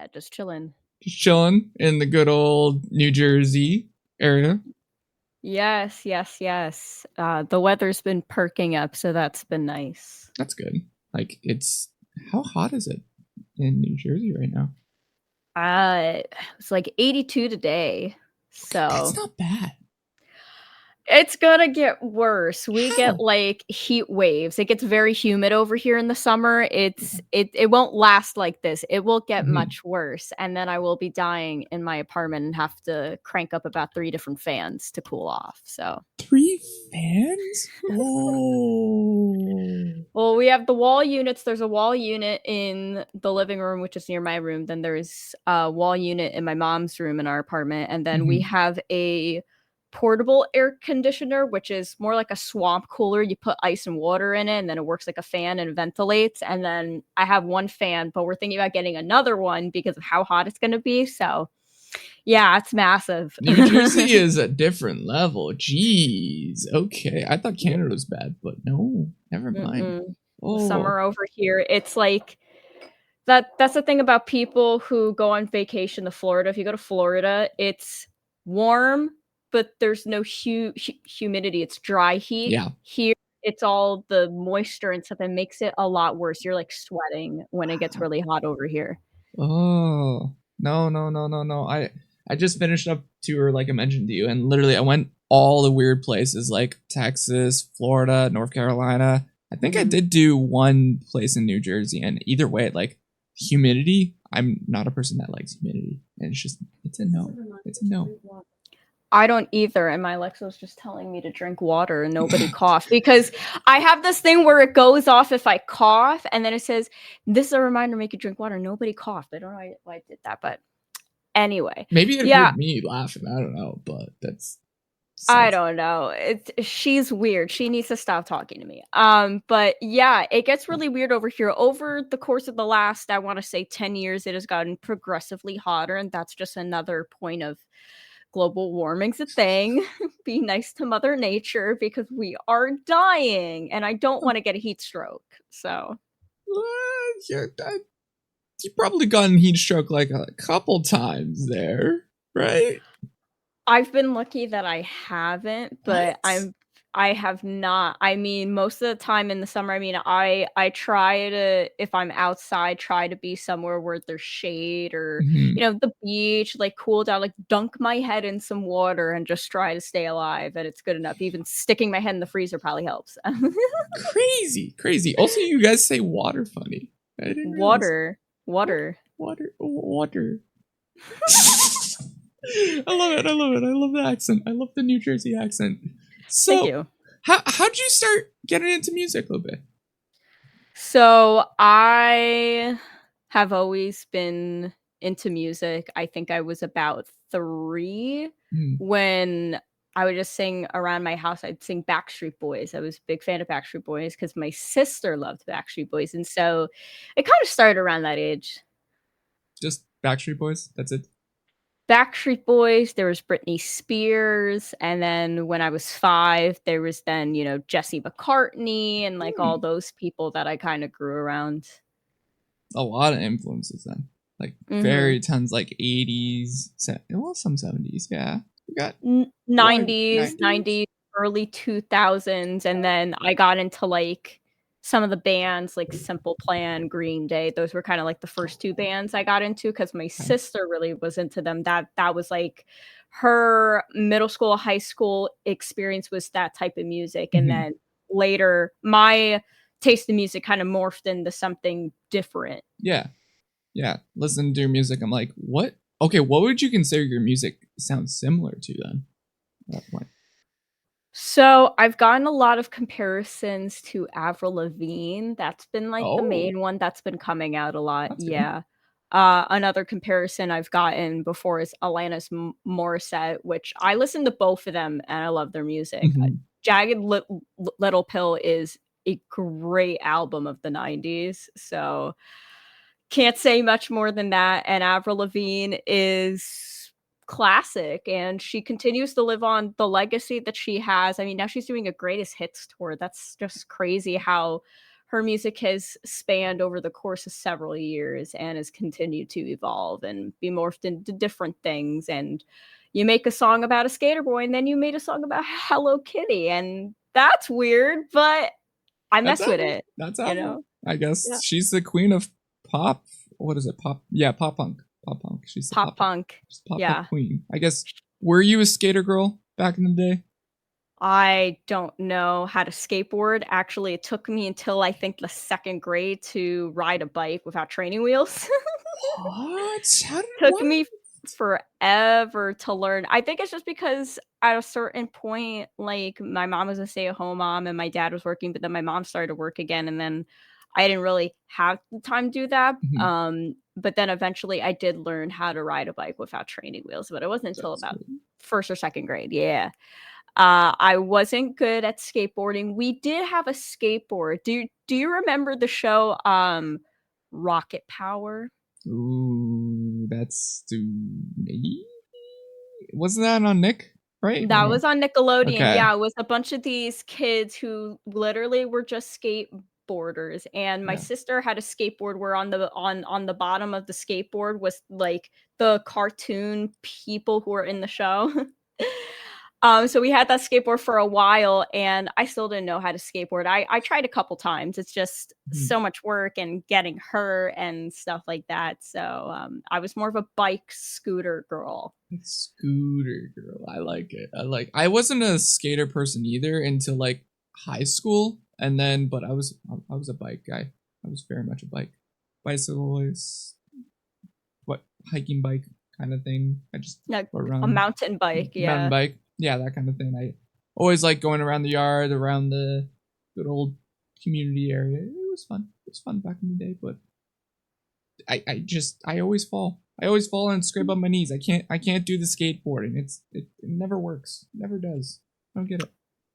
Yeah, just chilling. Just chilling in the good old New Jersey area. Yes, yes, yes. The weather's been perking up, so that's been nice. That's good. Like, it's how hot is it in New Jersey right now? It's like 82 today, That's so not bad. it's gonna get worse. We get How? like heat waves. It gets very humid over here in the summer. It won't last like this. It will get Mhm. much worse, and then I will be dying in my apartment and have to crank up about 3 different fans to cool off. So, Three fans? Oh. well, we have the wall units. There's a wall unit in the living room, which is near my room. Then there's a wall unit in my mom's room in our apartment, and then we Mhm. have a portable air conditioner, which is more like a swamp cooler. You put ice and water in it, and then it works like a fan and ventilates. And then I have one fan, but we're thinking about getting another one because of how hot it's going to be. So, yeah, it's massive. New Jersey is a different level. Jeez. Okay. I thought Canada was bad, but no. Never mind. Mm-mm. Oh. Summer over here, it's like that's the thing about people who go on vacation to Florida. If you go to Florida, it's warm, but there's no humidity. It's dry heat. Yeah. Here, it's all the moisture and stuff that makes it a lot worse. You're like sweating when it gets really hot over here. Oh. No, no, no, no, no. I just finished up tour like I mentioned to you, and literally I went all the weird places like Texas, Florida, North Carolina. I think I Mhm. did do one place in New Jersey, and either way, like humidity, I'm not a person that likes humidity. And it's a no. It's a no. I don't either, and my Alexa was just telling me to drink water and nobody cough because I have this thing where it goes off if I cough, and then it says, "This is a reminder to make you drink water." Nobody coughed. I don't know why I did that, but anyway, Maybe it yeah, heard me laughing. I don't know, but that's I sucks. don't know. She's weird. She needs to stop talking to me. But yeah, it gets really weird over here. Over the course of the last, I want to say 10 years, it has gotten progressively hotter, and that's just another point of global warming's a thing. Be nice to Mother Nature because we are dying, and I don't want to get a heat stroke. So Yeah, you probably gotten heat stroke like a couple times there, right? I've been lucky that I haven't, but What? I have not. I mean, most of the time in the summer, I mean, I try to, if I'm outside, try to be somewhere where there's shade or, Mhm. the beach, like cool down, like dunk my head in some water and just try to stay alive, and it's good enough. Even sticking my head in the freezer probably helps. Crazy, crazy. Also, you guys say water funny. I didn't realize. Water, water. Water, water. I love it. I love it. I love the accent. I love the New Jersey accent. Thank So, you. how'd you start getting into music, Lupe? So I have always been into music. I think I was about 3 Hmm. when I would just sing around my house. I'd sing Backstreet Boys. I was a big fan of Backstreet Boys because my sister loved Backstreet Boys, and so it kind of started around that age. Just Backstreet Boys. That's it. Backstreet Boys, there was Britney Spears, and then when I was 5, there was then, Jesse McCartney and, like, all Hmm. those people that I kinda grew around. A lot of influences then. Like Mhm. very tons like 80s, well, some 70s. Yeah. We got N one 90s, 90s. 90s, early 2000s, and then I got into, like, some of the bands, like Simple Plan, Green Day. Those were kinda, like, the first 2 bands I got into because my Okay. sister really was into them. That was, like, her middle school, high school experience was that type of music, and Mhm. then later, my taste in music kinda morphed into something different. Yeah. Yeah. Listen to your music. I'm like, what? Okay, what would you consider your music sounds similar to then? At that point. So, I've gotten a lot of comparisons to Avril Lavigne. That's been, like, the Oh, main one that's been coming out a lot, that's good. yeah. Another comparison I've gotten before is Alanis Morissette, which I listen to both of them, and I love their music. Mhm. Jagged Little Pill is a great album of the '90s, so can't say much more than that, and Avril Lavigne is classic, and she continues to live on the legacy that she has. I mean, now she's doing a greatest hits tour. That's just crazy how her music has spanned over the course of several years and has continued to evolve and be morphed into different things. And you make a song about a skater boy, and then you made a song about Hello Kitty, and that's weird, but I That's mess with Apple. it, That's you Apple. know? I guess Yeah. she's the queen of pop. What is it? Pop. Yeah, pop punk. Pop punk. She's the Pop pop punk. punk. She's pop punk Yeah. queen. I guess. Were you a skater girl back in the day? I don't know how to skateboard. Actually, it took me until I think the second grade to ride a bike without training wheels. What? How did Took what? me forever to learn. I think it's just because at a certain point, like, my mom was a stay-at-home mom and my dad was working, but then my mom started to work again, and then I didn't really have the time to do that. Mhm. But then eventually I did learn how to ride a bike without training wheels, but it wasn't until That's about cool. 1st or 2nd grade, yeah. I wasn't good at skateboarding. We did have a skateboard. Do you remember the show, Rocket Power? Ooh, that's too me. Wasn't that on Nick? Right or That no? was on Nickelodeon. Okay. Yeah, it was a bunch of these kids who literally were just skateboarders, and my Yeah. sister had a skateboard where on the bottom of the skateboard was, like, the cartoon people who were in the show. So we had that skateboard for a while, and I still didn't know how to skateboard. I tried a couple times. It's just Mhm. so much work and getting hurt and stuff like that. So, I was more of a bike scooter girl. Scooter girl. I like it. I wasn't a skater person either until like high school. And then but I was a bike guy. I was very much a bike. Bicycle is what hiking bike kind of thing. I just Like, go a around mountain bike, mountain yeah. bike. Yeah, that kind of thing. I always like going around the yard, around the good old community area. It was fun. It was fun back in the day, but I always fall. I always fall and scrape up my knees. I can't do the skateboarding. It never works. It never does. I don't get it.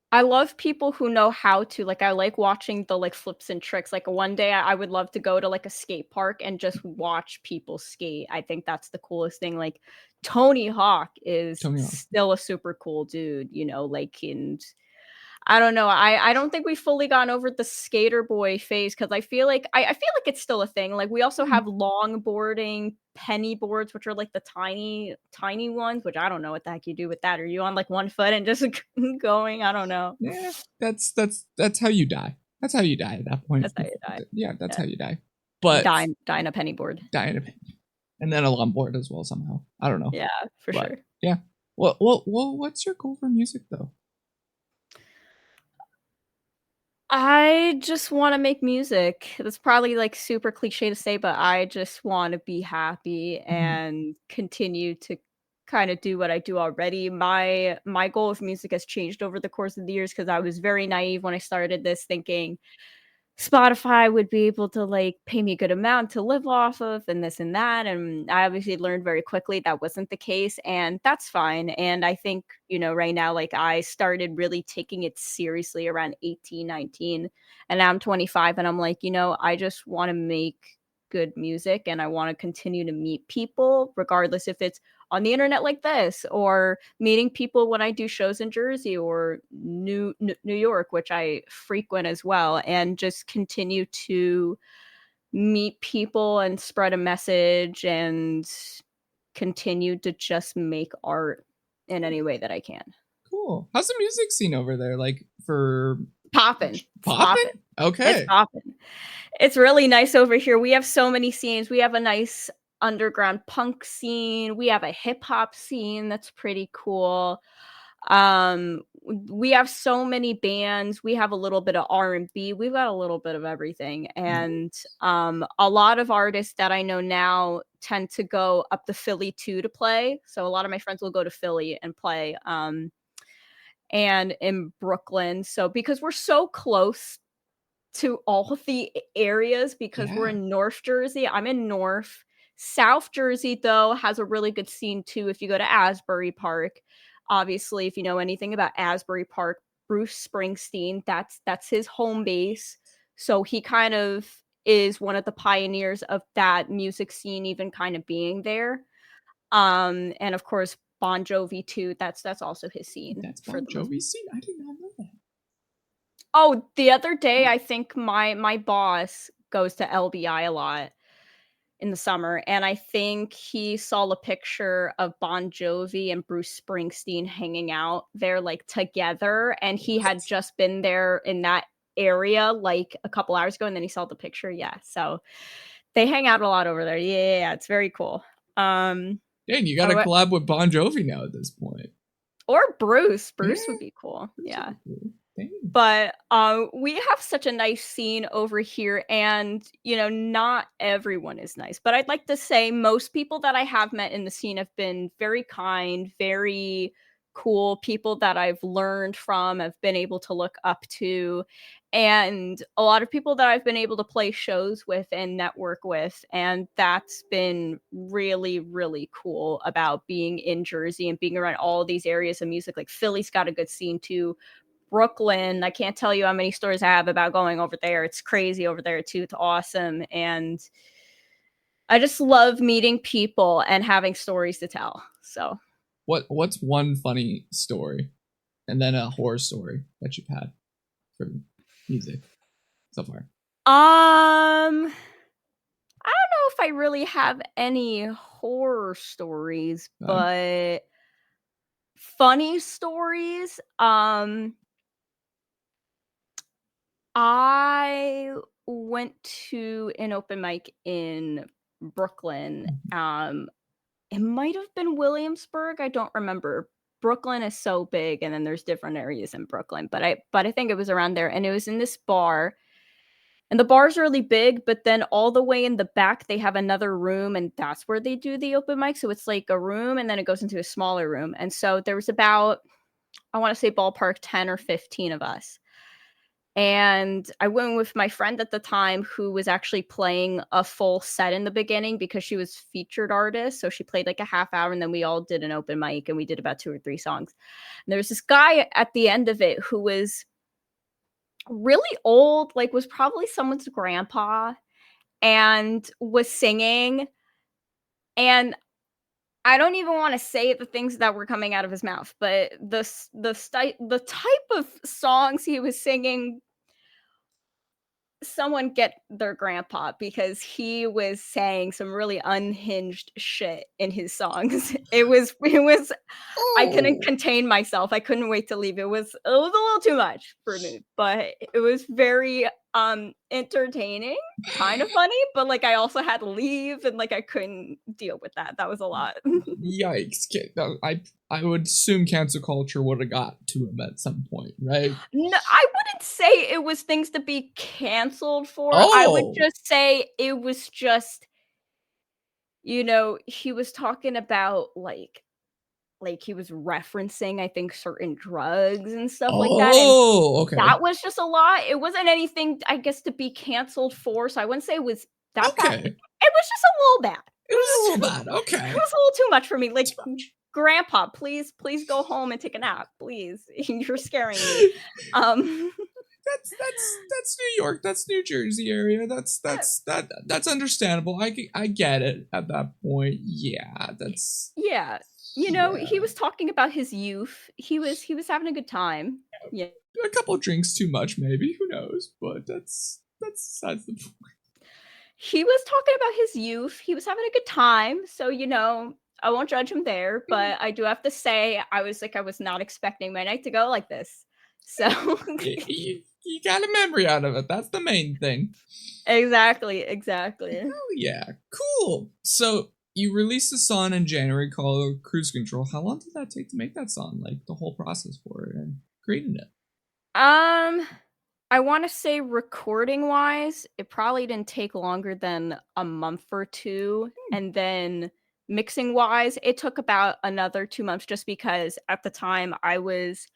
I love people who know how to, like, I like watching the, like, flips and tricks. Like, one day I would love to go to, like, a skate park and just watch people skate. I think that's the coolest thing. Like, Tony Hawk is Tony Hawk. still a super cool dude, like, and I don't know. I don't think we've fully gone over the skater boy phase because I feel like it's still a thing. Like, we also have Mm, longboarding penny boards, which are like the tiny ones, which I don't know what the heck you do with that. Are you on like one foot and just going? I don't know. yeah, that's how you die. That's how you die at that point. That's how you die. Yeah, that's Yeah. how you die. But Die in a penny board. die in a pit. And then a longboard as well somehow. I don't know. Yeah, for But sure. yeah. What's your goal for music though? I just wanna make music. That's probably, like, super cliche to say, but I just wanna be happy Mhm. and continue to kinda do what I do already. My goal with music has changed over the course of the years because I was very naive when I started this thinking Spotify would be able to, like, pay me a good amount to live off of and this and that, and I obviously learned very quickly that wasn't the case, and that's fine, and I think, right now, like, I started really taking it seriously around 18, 19, and now I'm 25, and I'm like, I just wanna make good music, and I wanna continue to meet people regardless if it's on the internet like this or meeting people when I do shows in Jersey or New York, which I frequent as well, and just continue to meet people and spread a message and continue to just make art in any way that I can. Cool. How's the music scene over there? Like for Poppin'. It's popping? poppin'. It's Okay. poppin'. It's really nice over here. We have so many scenes. We have a nice underground punk scene. We have a hip hop scene that's pretty cool. We have so many bands. We have a little bit of R&B. We've got a little bit of everything. And Nice. a lot of artists that I know now tend to go up to Philly too to play. So a lot of my friends will go to Philly and play. And in Brooklyn. So because we're so close to all of the areas because we're Yeah. in North Jersey. I'm in North. South Jersey, though, has a really good scene too if you go to Asbury Park. Obviously, if you know anything about Asbury Park, Bruce Springsteen, that's his home base. So he kind of is one of the pioneers of that music scene even kind of being there. And of course Bon Jovi too. That's also his scene That's for Bon the most. Jovi scene? I did not know that. Oh, the other day, I think my boss goes to LBI a lot in the summer, and I think he saw a picture of Bon Jovi and Bruce Springsteen hanging out there, like, together, and he had What? just been there in that area, like, a couple hours ago, and then he saw the picture, yeah, so they hang out a lot over there. Yeah, it's very cool. Dang, you got Oh, to what collab with Bon Jovi now at this point. or Bruce. Yeah, Bruce would be cool, Bruce would yeah. be cool. Dang. But, we have such a nice scene over here, and, not everyone is nice, but I'd like to say most people that I have met in the scene have been very kind, very cool people that I've learned from, have been able to look up to, and a lot of people that I've been able to play shows with and network with, and that's been really, really cool about being in Jersey and being around all these areas of music. Like, Philly's got a good scene too. Brooklyn, I can't tell you how many stories I have about going over there. It's crazy over there too. It's awesome. And I just love meeting people and having stories to tell. So, What's one funny story and then a horror story that you've had for music so far? I don't know if I really have any horror stories, Okay. but funny stories. I went to an open mic in Brooklyn. It might have been Williamsburg, I don't remember. Brooklyn is so big, and then there's different areas in Brooklyn, but I think it was around there, and it was in this bar, and the bar's really big, but then all the way in the back, they have another room, and that's where they do the open mic, so it's like a room, and then it goes into a smaller room, and so there was about, I wanna say ballpark 10 or 15 of us. And I went with my friend at the time who was actually playing a full set in the beginning because she was featured artist. So she played like a half hour and then we all did an open mic and we did about 2 or 3 songs. And there was this guy at the end of it who was really old, like was probably someone's grandpa and was singing. And I don't even want to say the things that were coming out of his mouth, but the type of songs he was singing, someone get their grandpa because he was saying some really unhinged shit in his songs. It was I couldn't Oh, contain myself. I couldn't wait to leave. It was a little too much for me, but it was very entertaining, kind of funny, but like I also had to leave and like I couldn't deal with that. That was a lot. yikes! I would assume cancel culture would have got to him at some point, right? No, I wouldn't say it was things to be canceled for. I would Oh, just say it was just, he was talking about like he was referencing, I think, certain drugs and stuff like that, and oh, okay, that was just a lot. It wasn't anything, I guess, to be canceled for, so I wouldn't say it was that bad. It okay. was just a little bad. It was a little bad. It Okay, was a little too much for me. Like, too much. grandpa, please go home and take a nap, please. You're scaring me. Um, That's New York. That's New Jersey area. That's understandable. I get it at that point. Yeah, that's yeah, he yeah. was talking about his youth. He was having a good time. Yeah. A couple drinks too much, maybe. Who knows? But that's the point. He was talking about his youth. He was having a good time. So, I won't judge him there, but I do have to say I was not expecting my night to go like this. So You got a memory out of it. That's the main thing. exactly, exactly. Oh yeah, cool. So you released a song in January called Cruise Control. How long did that take to make that song? Like the whole process for it and creating it? Um I want to say recording wise, it probably didn't take longer than a month or two. And then mixing wise, it took about another 2 months just because at the time I was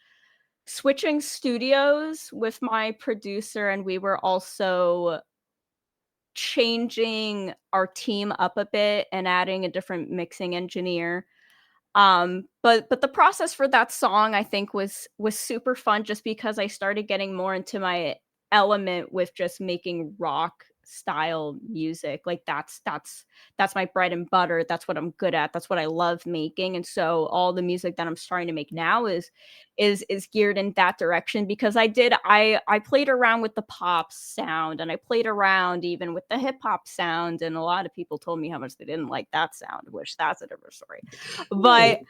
switching studios with my producer and we were also changing our team up a bit and adding a different mixing engineer. But the process for that song I think was super fun just because I started getting more into my element with just making rock style music. Like that's my bread and butter. That's what I'm good at. That's what I love making. And so all the music that I'm starting to make now is geared in that direction because I played around with the pop sound and I played around even with the hip hop sound, and a lot of people told me how much they didn't like that sound, which that's a different story. But Whoa.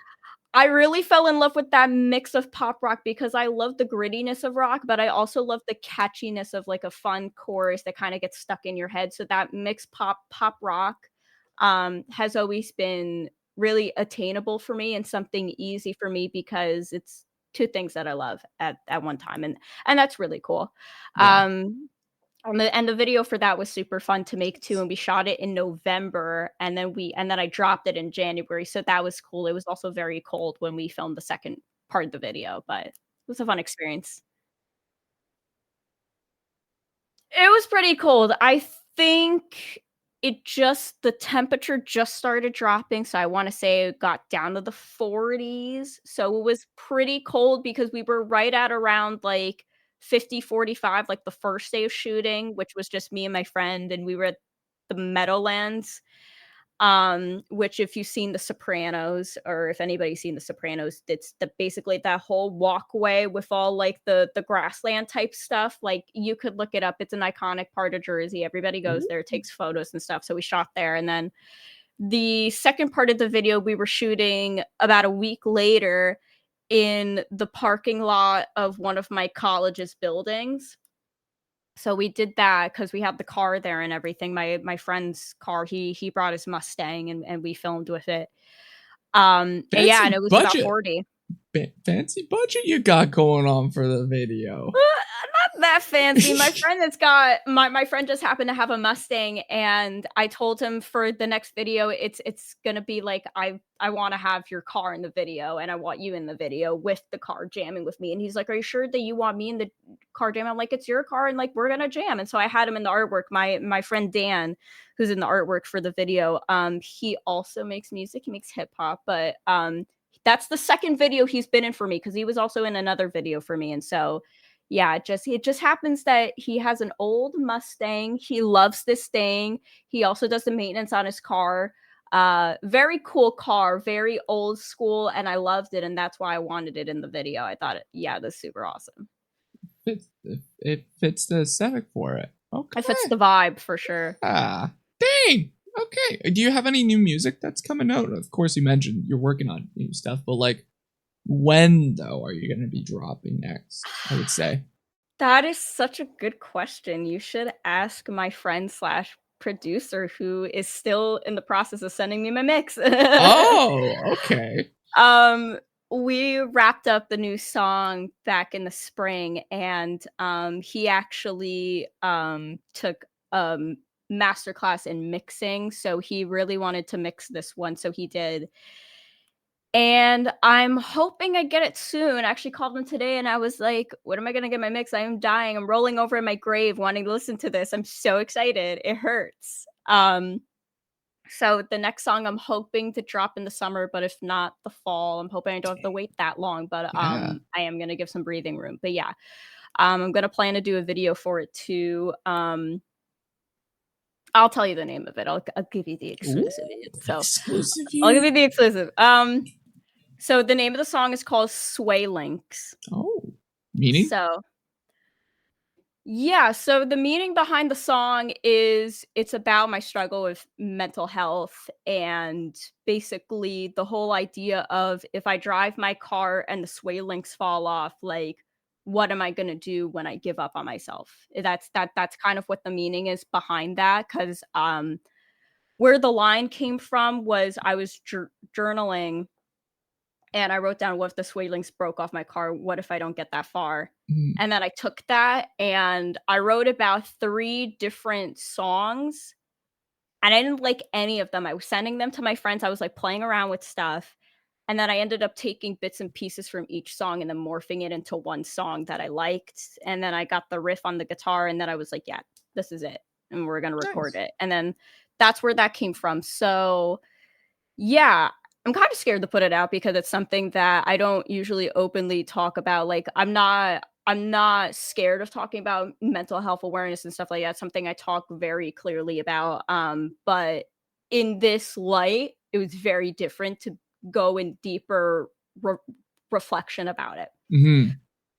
I really fell in love with that mix of pop rock because I love the grittiness of rock, but I also love the catchiness of like a fun chorus that kind of gets stuck in your head. So that mixed pop rock has always been really attainable for me and something easy for me because it's two things that I love at one time, and that's really cool. Yeah. And the video for that was super fun to make too, and we shot it in November, and then I dropped it in January, so that was cool. It was also very cold when we filmed the second part of the video, but it was a fun experience. It was pretty cold. I think the temperature just started dropping, so I wanna say it got down to the 40s, so it was pretty cold because we were right at around, like, 50, 45, like, the first day of shooting, which was just me and my friend, and we were at the Meadowlands, which if you've seen The Sopranos or if anybody's seen The Sopranos, it's basically that whole walkway with all like the grassland type stuff. Like you could look it up. It's an iconic part of Jersey. Everybody goes Ooh. there, takes photos and stuff. So we shot there. And then the second part of the video we were shooting about a week later in the parking lot of one of my college's buildings. So we did that because we had the car there and everything. My friend's car, he brought his Mustang and we filmed with it. And yeah, and Fancy it was about budget. 40. Fancy budget you got going on for the video. Not that fancy. My friend that's got my friend just happened to have a Mustang, and I told him for the next video, it's gonna be like I want to have your car in the video, and I want you in the video with the car jamming with me. And he's like, "Are you sure that you want me in the car jam?" I'm like, "It's your car, and like we're gonna jam." And so I had him in the artwork. My friend Dan, who's in the artwork for the video, he also makes music. He makes hip hop, but that's the second video he's been in for me because he was also in another video for me, and so yeah, it just happens that he has an old Mustang. He loves this thing. He also does the maintenance on his car. Very cool car, very old school, and I loved it, and that's why I wanted it in the video. I thought, yeah, that's super awesome. It fits the aesthetic for it. It fits Okay. the vibe for sure. Ah, dang. Okay. Do you have any new music that's coming out? Of course, you mentioned you're working on new stuff, but like, when though are you going to be dropping next? I would say. That is such a good question. You should ask my friend slash producer who is still in the process of sending me my mix. Oh, okay. Um, we wrapped up the new song back in the spring, and he actually took a master class in mixing, so he really wanted to mix this one, so he did. And I'm hoping I get it soon. I actually called him today and I was like, "When am I gonna get my mix? I am dying. I'm rolling over in my grave wanting to listen to this. I'm so excited. It hurts." So the next song I'm hoping to drop in the summer, but if not the fall, I'm hoping I don't have to wait that long. But Yeah. I am gonna give some breathing room. But yeah, I'm gonna plan to do a video for it too. I'll tell you the name of it. I'll give you the Ooh, exclusive. So exclusive I'll give here. you the exclusive. So the name of the song is called Sway Links. Oh, meaning? So yeah, so the meaning behind the song is it's about my struggle with mental health and basically the whole idea of if I drive my car and the sway links fall off, like what am I going to do when I give up on myself? That's kind of what the meaning is behind that cuz where the line came from was I was journaling and I wrote down, "What if the sway links broke off my car? What if I don't get that far?" Mm, And then I took that and I wrote about 3 different songs, and I didn't like any of them. I was sending them to my friends. I was, like, playing around with stuff, and then I ended up taking bits and pieces from each song and then morphing it into one song that I liked, and then I got the riff on the guitar, and then I was like, "Yeah, this is it, and we're gonna record nice. it." And then that's where that came from. So yeah, I'm kinda scared to put it out because it's something that I don't usually openly talk about, like, I'm not I'm not scared of talking about mental health awareness and stuff like that. It's something I talk very clearly about. But in this light, it was very different to go in deeper re- reflection about it. Hmm.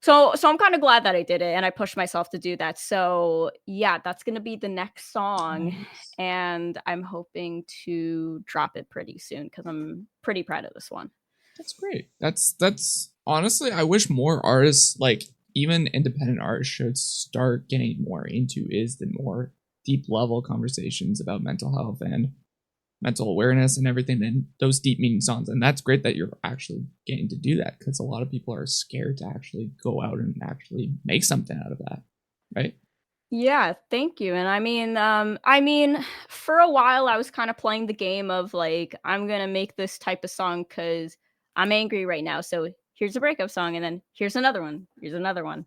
So I'm kind of glad that I did it and I pushed myself to do that. So yeah, that's gonna be the next song. Nice. And I'm hoping to drop it pretty soon because I'm pretty proud of this one. That's great. That's honestly, I wish more artists, like even independent artists, should start getting more into is the more deep level conversations about mental health and mental awareness and everything, and those deep meaning songs. And that's great that you're actually getting to do that, because a lot of people are scared to actually go out and actually make something out of that, right? Yeah, thank you. And I mean, for a while I was kind of playing the game of like, I'm gonna make this type of song because I'm angry right now. So here's a breakup song, and then here's another one, here's another one.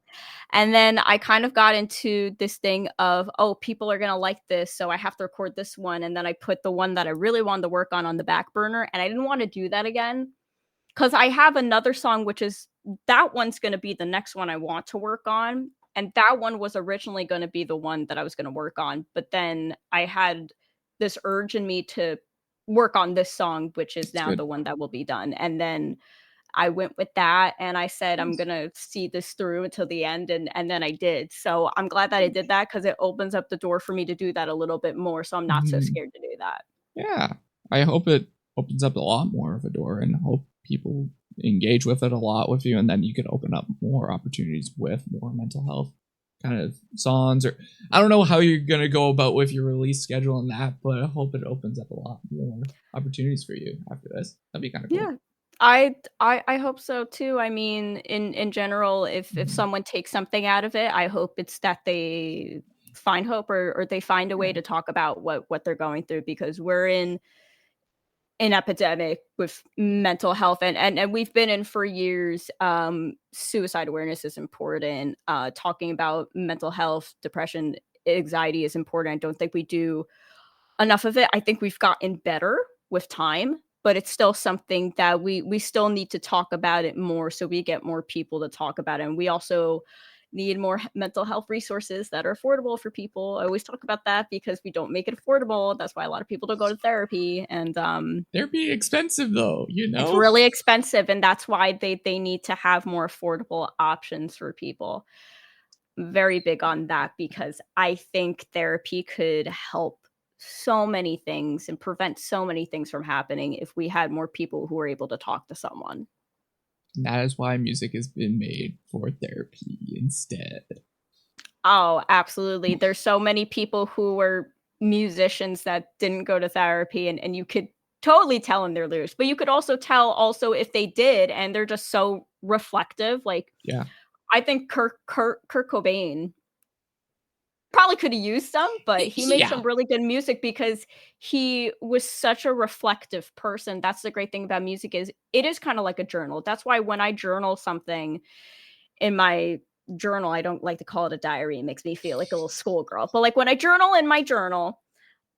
And then I kind of got into this thing of, oh, people are gonna like this, so I have to record this one. And then I put the one that I really wanted to work on the back burner, and I didn't want to do that again. Because I have another song, which is that one's gonna be the next one I want to work on, and that one was originally gonna be the one that I was gonna work on, but then I had this urge in me to work on this song, which is It's now good. the one that will be done, and then I went with that, and I said, "I'm Nice. gonna see this through until the end," and then I did, so I'm glad that I did that because it opens up the door for me to do that a little bit more, so I'm not so Mhm. scared to do that. Yeah, I hope it opens up a lot more of a door, and hope people engage with it a lot with you, and then you can open up more opportunities with more mental health kind of songs. Or I don't know how you're gonna go about with your release schedule and that, but I hope it opens up a lot more opportunities for you after this. That'd be kind of cool. Yeah. I hope so too. I mean, in general, if Mhm. someone takes something out of it, I hope it's that they find hope, or they find a way Yeah. to talk about what they're going through, because we're in an epidemic with mental health, and we've been in for years. Suicide awareness is important. Talking about mental health, depression, anxiety is important. I don't think we do enough of it. I think we've gotten better with time, but it's still something that we still need to talk about it more so we get more people to talk about it. And we also need more mental health resources that are affordable for people. I always talk about that because we don't make it affordable. That's why a lot of people don't go to therapy, and They're being expensive though, you it's know? really expensive, and that's why they need to have more affordable options for people. Very big on that because I think therapy could help so many things and prevent so many things from happening if we had more people who were able to talk to someone. And that is why music has been made for therapy instead. Oh, absolutely. There's so many people who were musicians that didn't go to therapy, and you could totally tell in their lyrics, but you could also tell also if they did and they're just so reflective. Like, Yeah. I think Kurt Cobain probably coulda used some, but he made Yeah. some really good music because he was such a reflective person. That's the great thing about music, is it is kinda like a journal. That's why when I journal something in my journal, I don't like to call it a diary, it makes me feel like a little schoolgirl, but, like, when I journal in my journal,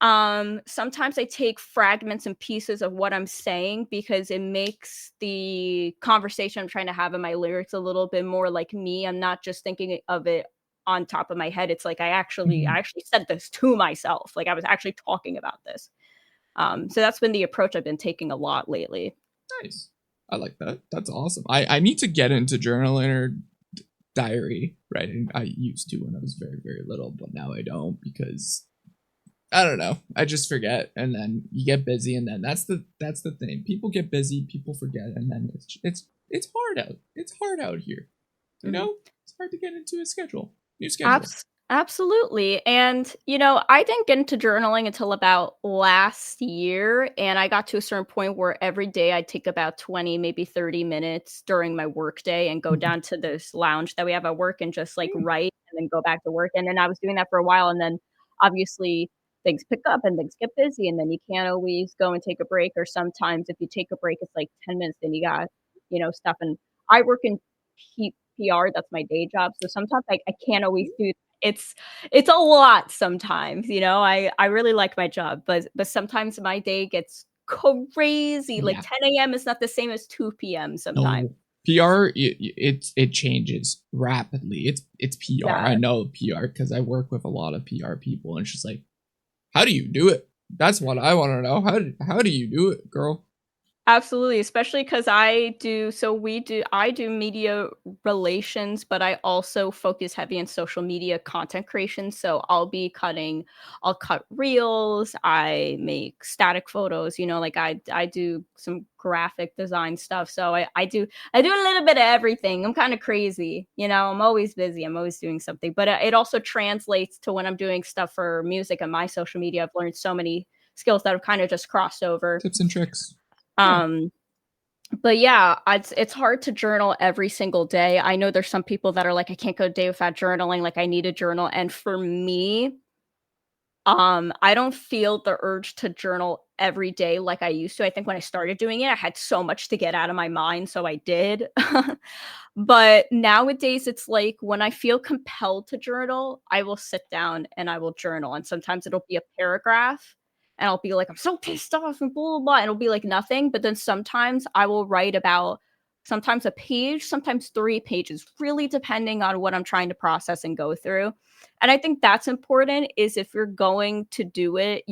sometimes I take fragments and pieces of what I'm saying because it makes the conversation I'm trying to have in my lyrics a little bit more like me. I'm not just thinking of it on top of my head. It's like I Mhm. actually said this to myself. Like I was actually talking about this. So that's been the approach I've been taking a lot lately. Nice. I like that. That's awesome. I need to get into journaling or diary writing. I used to when I was very, very little, but now I don't, because I don't know. I just forget, and then you get busy, and then that's the thing. People get busy, people forget, and then it's hard out. It's hard out here. You Mhm. know, it's hard to get into a schedule, new schedule. Absolutely. And, I didn't get into journaling until about last year. And I got to a certain point where every day I'd take about 20, maybe 30 minutes during my work day and go down to this lounge that we have at work and just like Mm, write and then go back to work. And then I was doing that for a while. And then obviously things pick up and things get busy. And then you can't always go and take a break. Or sometimes if you take a break, it's like 10 minutes, then you got, stuff. And I work in PR, that's my day job. So sometimes I can't always do it's it's a lot sometimes, I really like my job, but sometimes my day gets crazy, like yeah. 10 AM is not the same as 2 PM sometimes. No. PR it changes rapidly. It's PR. I Yeah. know PR because I work with a lot of PR people, and it's just like, how do you do it? That's what I want to know. How do you do it, girl? Absolutely, especially because I do media relations, but I also focus heavy in social media content creation, so I'll cut reels, I make static photos, like, I do some graphic design stuff, so I do a little bit of everything. I'm kinda crazy, I'm always busy, I'm always doing something, but, it also translates to when I'm doing stuff for music and my social media. I've learned so many skills that have kinda just crossed over. Tips and tricks. Yeah. Um, but yeah, it's hard to journal every single day. I know there's some people that are like, "I can't go a day without journaling, like, I need a journal," and for me, I don't feel the urge to journal every day like I used to. I think when I started doing it, I had so much to get out of my mind, so I did. But nowadays, it's like when I feel compelled to journal, I will sit down and I will journal, and sometimes it'll be a paragraph, and I'll be like, "I'm so pissed off," and blah, blah, blah, and it'll be like nothing, but then sometimes I will write about sometimes a page, sometimes 3 pages, really depending on what I'm trying to process and go through. And I think that's important is if you're going to do it,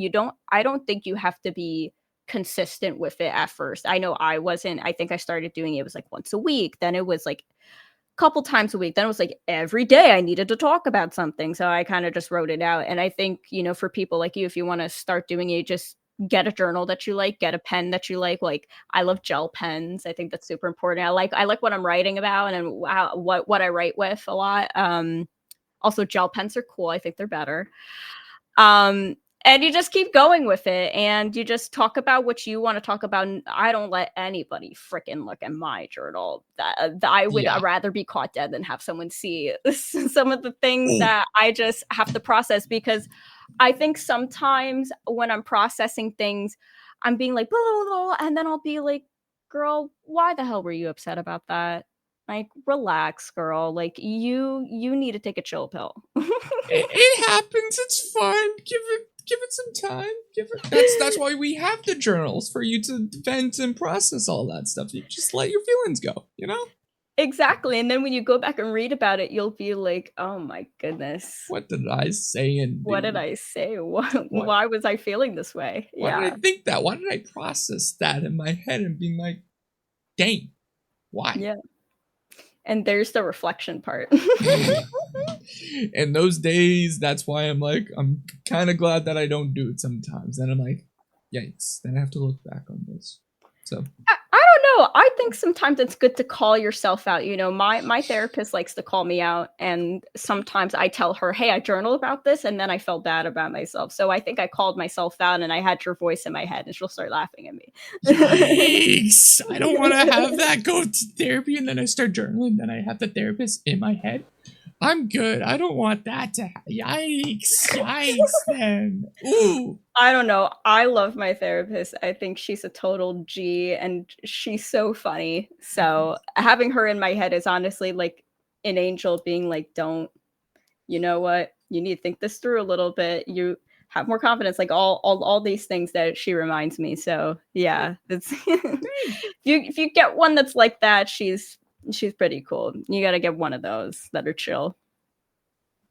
I don't think you have to be consistent with it at first. I know I wasn't. I think I started doing it was like once a week, then it was like a couple times a week, then it was like every day I needed to talk about something. So I kind of just wrote it out. And I think, for people like you, if you want to start doing it, just get a journal that you like, get a pen that you like. Like I love gel pens. I think that's super important. I like what I'm writing about and what I write with a lot. Also, gel pens are cool. I think they're better. Um, and you just keep going with it, and you just talk about what you want to talk about. I don't let anybody freaking look at my journal. That I would Yeah. rather be caught dead than have someone see some of the things Oh. that I just have to process because I think sometimes when I'm processing things, I'm being like, blah, blah, blah, and then I'll be like, girl, why the hell were you upset about that? Like, relax, girl. Like, you need to take a chill pill. It happens. It's fine. Give it some time. Give it. That's why we have the journals for you to vent and process all that stuff. You just let your feelings go. You know. Exactly, and then when you go back and read about it, you'll be like, "Oh my goodness. What did I say and What did do? I say? What? Why was I feeling this way?" Why did I Yeah. think that? Why did I process that in my head and being like, dang, why? Yeah. And there's the reflection part. And those days, that's why I'm kind of glad that I don't do it sometimes. And I'm like, yikes. Then I have to look back on this. So I don't know. I think sometimes it's good to call yourself out. My therapist likes to call me out, and sometimes I tell her, "Hey, I journaled about this," and then I felt bad about myself. So I think I called myself out, and I had your voice in my head, and she'll start laughing at me. yikes. I don't want to have that go to therapy and then I start journaling. Then I have the therapist in my head. I'm good. I don't want that to yikes. Yikes then. Ooh. I don't know. I love my therapist. I think she's a total G and she's so funny. So having her in my head is honestly like an angel being like, don't, you know what? You need to think this through a little bit. You have more confidence, like all these things that she reminds me. So yeah, it's if you get one that's like that, she's pretty cool. You gotta get one of those that are chill.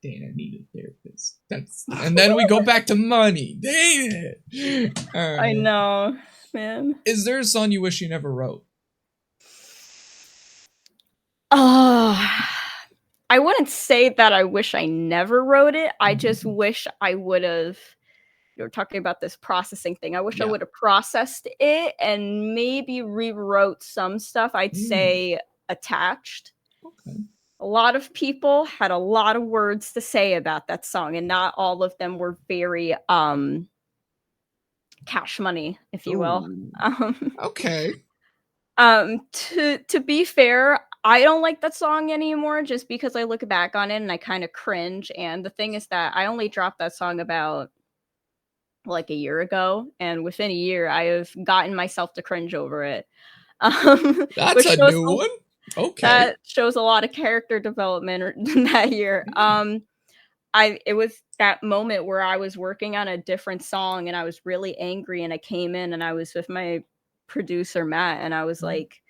Dang, I need a therapist. And then we go back to money. Dang it. All I right. know, man. Is there a song you wish you never wrote? Oh, I wouldn't say that I wish I never wrote it. I just Mhm. wish I would have. You're talking about this processing thing. I wish I Yeah. would have processed it and maybe rewrote some stuff. I'd Mm, say attached. okay. A lot of people had a lot of words to say about that song, and not all of them were very cash money, if you will. Ooh. Um, Okay. to be fair, I don't like that song anymore just because I look back on it and I kind of cringe. And the thing is that I only dropped that song about like a year ago, and within a year, I have gotten myself to cringe over it. That's Which a shows new one. Okay. that shows a lot of character development that year. Yeah. I it was that moment where I was working on a different song and I was really angry, and I came in and I was with my producer Matt, and I was Mm. like,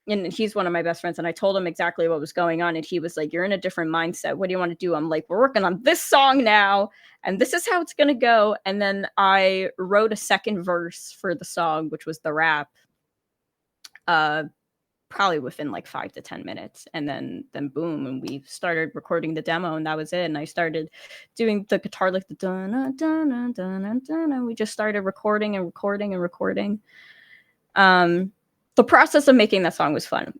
and he's one of my best friends, and I told him exactly what was going on, and he was like, "You're in a different mindset. What do you want to do?" I'm like, "We're working on this song now, and this is how it's gonna go." And then I wrote a second verse for the song, which was the rap. Probably within like 5 to 10 minutes, and then boom, and we started recording the demo, and that was it. And I started doing the guitar, like the dun dun dun dun dun, and we just started recording and recording and recording. The process of making that song was fun.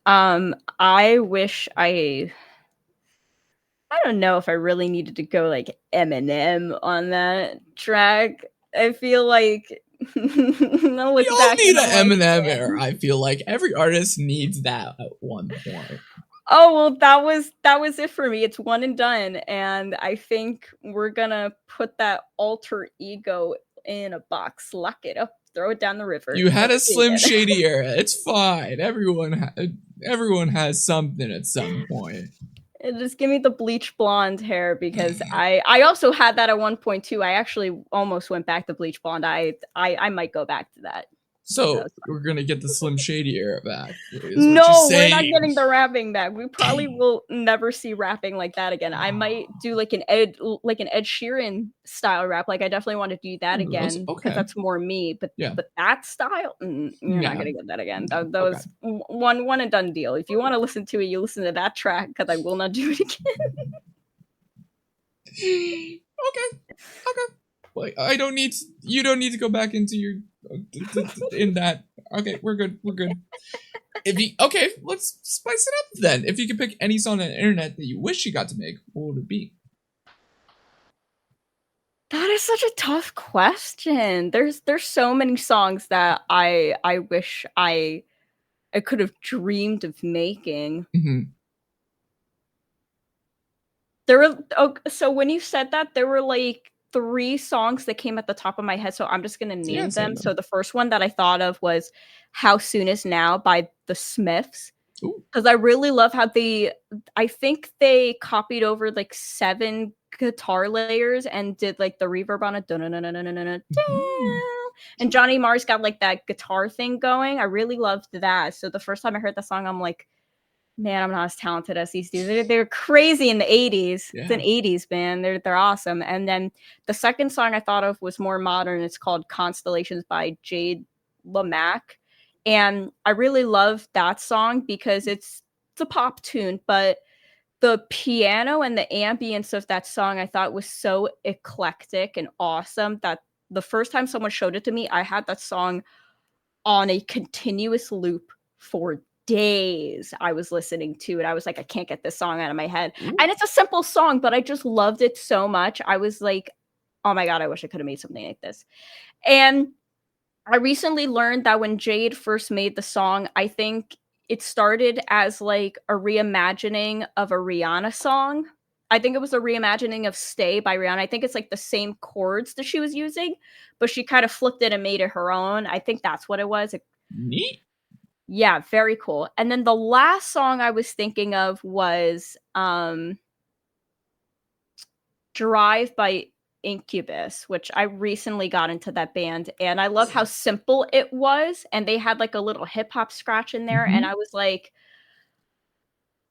I wish I don't know if I really needed to go like Eminem on that track. I feel like I We look all back need and an I'm like, Eminem man. era. I feel like every artist needs that at one point. Oh well, that was it for me. It's one and done, and I think we're gonna put that alter ego in a box, lock it up, throw it down the river, You had never a see it Slim again. Shady era. It's fine. Everyone has something at some point. Just give me the bleach blonde hair, because I also had that at one point too. I actually almost went back to bleach blonde. I might go back to that. So we're gonna get the Slim Shady era back. Is what you're No, we're not saying? getting the rapping back. We probably will never see rapping like that again. I might do like an Ed Sheeran style rap. Like I definitely want to do that again, because Okay. that's more me. Yeah. But that style, you're not Yeah. gonna get that again. Okay. Those one and done deal. If you want to listen to it, you listen to that track, because I will not do it again. Okay. Like I don't need. You don't need to go back into your in that. Okay, we're good. We're good. Okay, let's spice it up then. If you could pick any song on the internet that you wish you got to make, what would it be? That is such a tough question. There's so many songs that I wish I could have dreamed of making. Mm-hmm. There were so when you said that, there were like 3 songs that came at the top of my head, so I'm just gonna name them. So the first one that I thought of was "How Soon Is Now" by the Smiths, because I really love how I think they copied over like 7 guitar layers and did like the reverb on it, and Johnny Marr's got like that guitar thing going. I really loved that. So the first time I heard the song, I'm like, man, I'm not as talented as these dudes. They're crazy in the 80s. Yeah. It's an 80s band. They're awesome. And then the second song I thought of was more modern. It's called Constellations by Jade LaMac. And I really love that song because it's a pop tune, but the piano and the ambience of that song I thought was so eclectic and awesome that the first time someone showed it to me, I had that song on a continuous loop for days. I was listening to it. I was like, I can't get this song out of my head. Ooh. And it's a simple song, but I just loved it so much. I was like, oh my God, I wish I could have made something like this. And I recently learned that when Jade first made the song, I think it started as like a reimagining of a Rihanna song. I think it was a reimagining of Stay by Rihanna. I think it's like the same chords that she was using, but she kind of flipped it and made it her own. I think that's what it was. Neat. Yeah, very cool. And then the last song I was thinking of was Drive by Incubus, which I recently got into that band, and I love how simple it was, and they had like a little hip hop scratch in there, and I was like,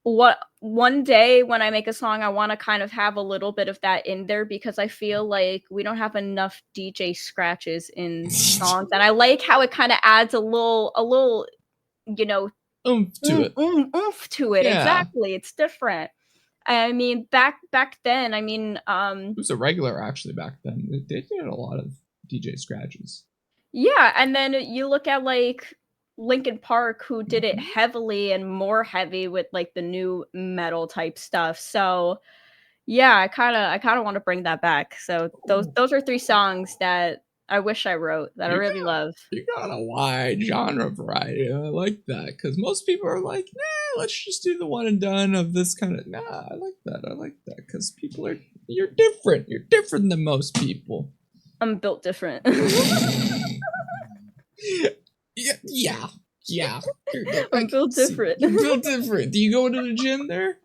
what one day when I make a song, I want to kind of have a little bit of that in there, because I feel like we don't have enough DJ scratches in songs, and I like how it kind of adds a little, you know, oomph to it. Yeah. Exactly, it's different. I mean, back then, I mean, it was a regular actually back then. They did a lot of DJ scratches. Yeah, and then you look at like Linkin Park, who did it heavily and more heavy with like the new metal type stuff. So yeah, I kind of want to bring that back. So those are 3 songs that I wish I wrote that I really love. You got a wide genre variety. I like that, because most people are like, nah, let's just do the one and done of this kind of. Nah, I like that, because people are. You're different. You're different than most people. I'm built different. Yeah. I'm built different. You're built different. Do you go to the gym there?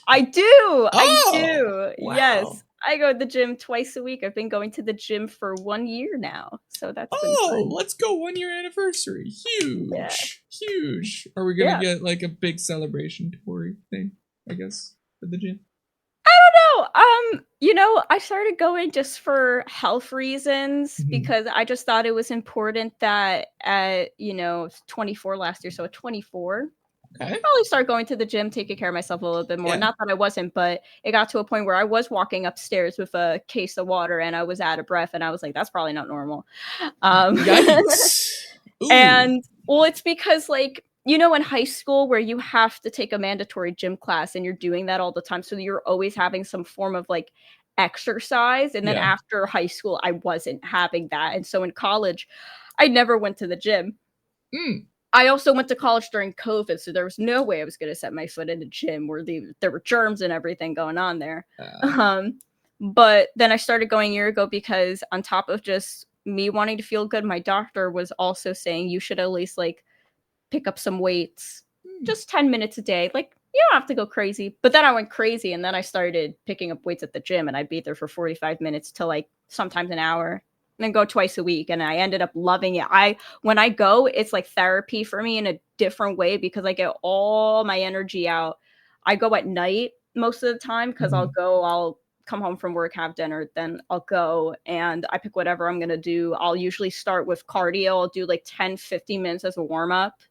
I do. Wow. Yes. I go to the gym twice a week. I've been going to the gym for 1 year now, so that's been Oh, fun. let's go 1 year anniversary. Yeah, Huge. Huge. Are we gonna yeah. get like a big celebration tour thing, I guess, for the gym? No, I started going just for health reasons Mhm. because I just thought it was important that at, 24 last year, so at 24, Okay. probably start going to the gym, taking care of myself a little bit more. Yeah. Not that I wasn't, but it got to a point where I was walking upstairs with a case of water and I was out of breath and I was like, that's probably not normal. Um, Yikes. Ooh. and well, it's because like in high school where you have to take a mandatory gym class and you're doing that all the time. So you're always having some form of like exercise. And then Yeah. after high school, I wasn't having that. And so in college, I never went to the gym. Mm. I also went to college during COVID, so there was no way I was going to set my foot in a gym where there were germs and everything going on there. Uh, Um, but then I started going a year ago because on top of just me wanting to feel good, my doctor was also saying you should at least like pick up some weights, mm. just 10 minutes a day. Like you don't have to go crazy. But then I went crazy and then I started picking up weights at the gym and I'd be there for 45 minutes to like sometimes an hour and then go twice a week. And I ended up loving it. When I go, it's like therapy for me in a different way because I get all my energy out. I go at night most of the time because Mhm. I'll come home from work, have dinner, then I'll go and I pick whatever I'm going to do. I'll usually start with cardio. I'll do like 10, 15 minutes as a warm up,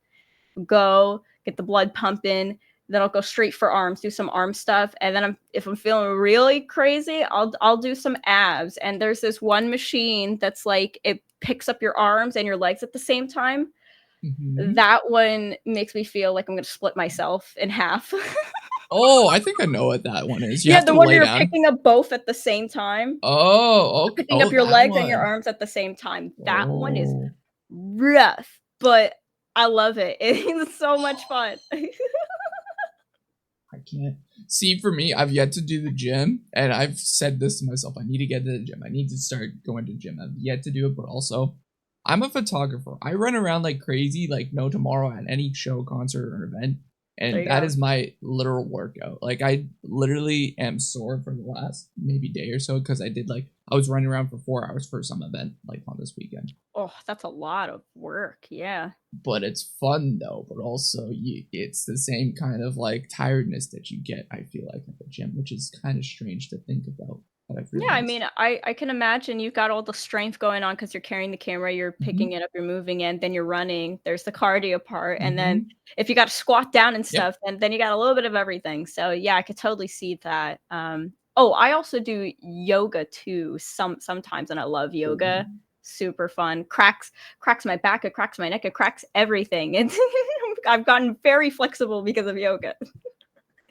go get the blood pumping. Then I'll go straight for arms, do some arm stuff, and then if I'm feeling really crazy, I'll do some abs. And there's this one machine that's like it picks up your arms and your legs at the same time. Mhm. That one makes me feel like I'm gonna split myself in half. Oh, I think I know what that one is. You Yeah, have the to one lay you're down. picking up both at the same time, Oh, okay. picking Oh, up your that legs and your one. arms at the same time. That one is Oh. rough, but I love it. It's so much fun. I can't. See, for me, I've yet to do the gym, and I've said this to myself. I need to get to the gym. I need to start going to the gym. I've yet to do it, but also, I'm a photographer. I run around like crazy, like no tomorrow at any show, concert, or event, There and you that go. is my literal workout. Like I literally am sore for the last maybe day or so because I was running around for 4 hours for some event like on this weekend. Oh, that's a lot of work. Yeah. But it's fun though. But also, it's the same kind of like tiredness that you get. I feel like at the gym, which is kind of strange to think about. But I've Yeah, I realized. mean, I can imagine you've got all the strength going on because you're carrying the camera, you're picking Hmm. it up, you're moving it, then you're running. There's the cardio part, and then Hmm. if you got to squat down and Yep. stuff, then you got a little bit of everything. So yeah, I could totally see that. Oh, I also do yoga too. Sometimes, and I love Ooh. yoga. Super fun. Cracks my back, it cracks my neck, it cracks everything. And I've gotten very flexible because of yoga.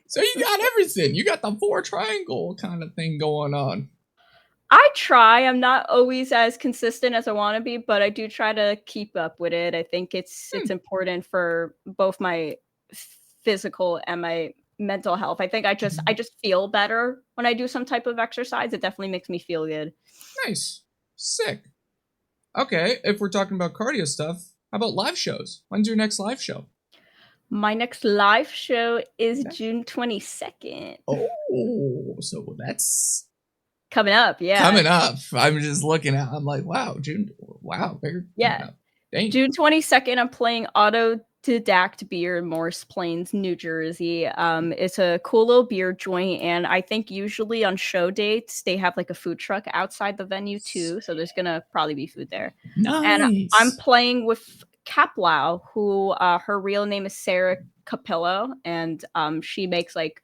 So you got everything. You got the four triangle kind of thing going on. I try. I'm not always as consistent as I want to be, but I do try to keep up with it. I think it's Hmm. important for both my physical and my mental health. I think I just feel better when I do some type of exercise. It definitely makes me feel good. Nice. Sick. Okay, if we're talking about cardio stuff, how about live shows? When's your next live show? My next live show is Yeah. June 22nd. Oh, so that's Coming up, yeah. coming up. I'm just looking at. I'm like, wow, June. Wow, they're coming Yeah. up. Dang. June 22nd, I'm playing Autodidact Beer in Morris Plains, New Jersey. It's a cool little beer joint, and I think usually on show dates they have like a food truck outside the venue too, so there's gonna probably be food there. And I'm Nice. playing with Caplau, who her real name is Sarah Capillo, and she makes like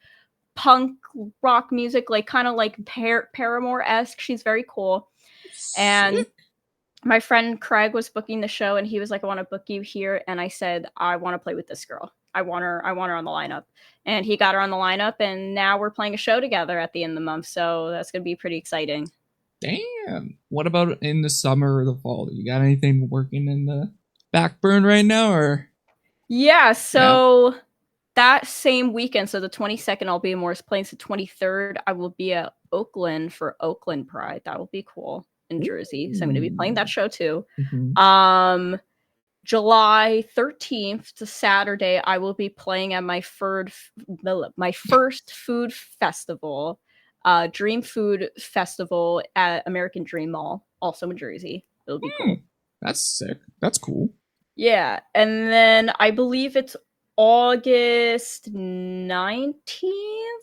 punk rock music, like kind of like Paramore esque. She's very cool, and Sick. my friend Craig was booking the show and he was like, I want to book you here. And I said, I want to play with this girl. I want her on the lineup. And he got her on the lineup and now we're playing a show together at the end of the month. So that's gonna be pretty exciting. Damn. What about in the summer or the fall? You got anything working in the back burn right now, or Yeah, yeah? so that same weekend, so the 22nd, I'll be in Morris Plains. The 23rd, I will be at Oakland for Oakland Pride. That will be cool in Jersey. So I'm gonna be playing Ooh. that show too. Mhm. Um, July 13th to Saturday, I will be playing at my first food festival. Dream Food Festival at American Dream Mall, also in Jersey. It'll be cool. That's sick. That's cool. Yeah, and then I believe it's August 19th.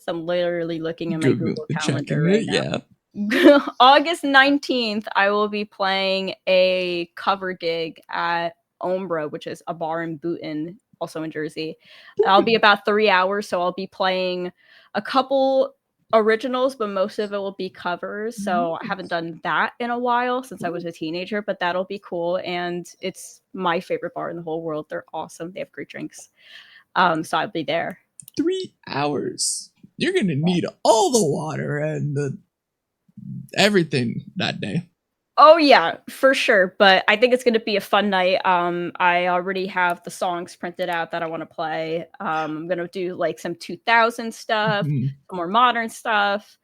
I'm literally looking at my Google Google checking Calendar it. right Yeah. now. August 19th, I will be playing a cover gig at Ombra, which is a bar in Boonton, also in Jersey. I'll be about 3 hours, so I'll be playing a couple originals, but most of it will be covers. So I haven't done that in a while since I was a teenager, but that'll be cool. And it's my favorite bar in the whole world. They're awesome. They have great drinks. So I'll be there. 3 hours. You're gonna need all the water and the everything that day. Oh yeah, for sure. But I think it's gonna be a fun night. I already have the songs printed out that I want to play. I'm gonna do like some 2000 stuff, some more modern stuff,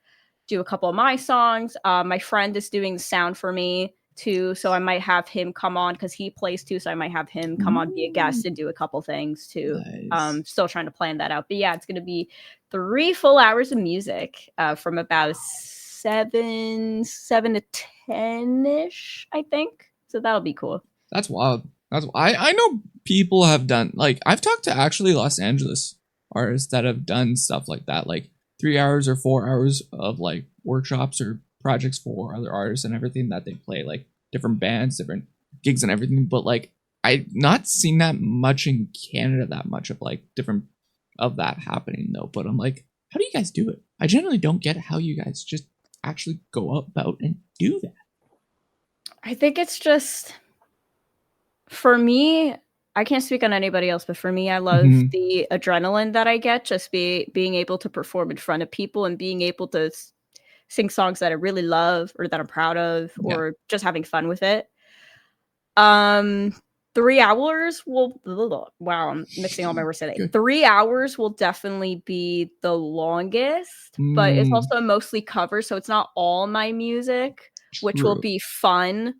do a couple of my songs. My friend is doing the sound for me too, so I might have him come on because he plays too. So I might have him come on, be a guest, and do a couple things too. Nice. Still trying to plan that out. But yeah, it's gonna be 3 full hours of music from about 7 to 10 ish, I think. So that'll be cool. That's wild. I know people have done, like, I've talked to actually Los Angeles artists that have done stuff like that, like 3 hours or 4 hours of like workshops or projects for other artists and everything that they play, like different bands, different gigs and everything. But like I've not seen that much in Canada, that much of like different of that happening though. But I'm like, how do you guys do it? I generally don't get how you guys just actually go about and do that. I think it's just, for me, I can't speak on anybody else, but for me, I love the adrenaline that I get just being able to perform in front of people and being able to sing songs that I really love or that I'm proud of, or just having fun with it. 3 hours will, wow, I'm mixing all my words today. 3 hours will definitely be the longest, but it's also mostly cover, so it's not all my music, which will be fun.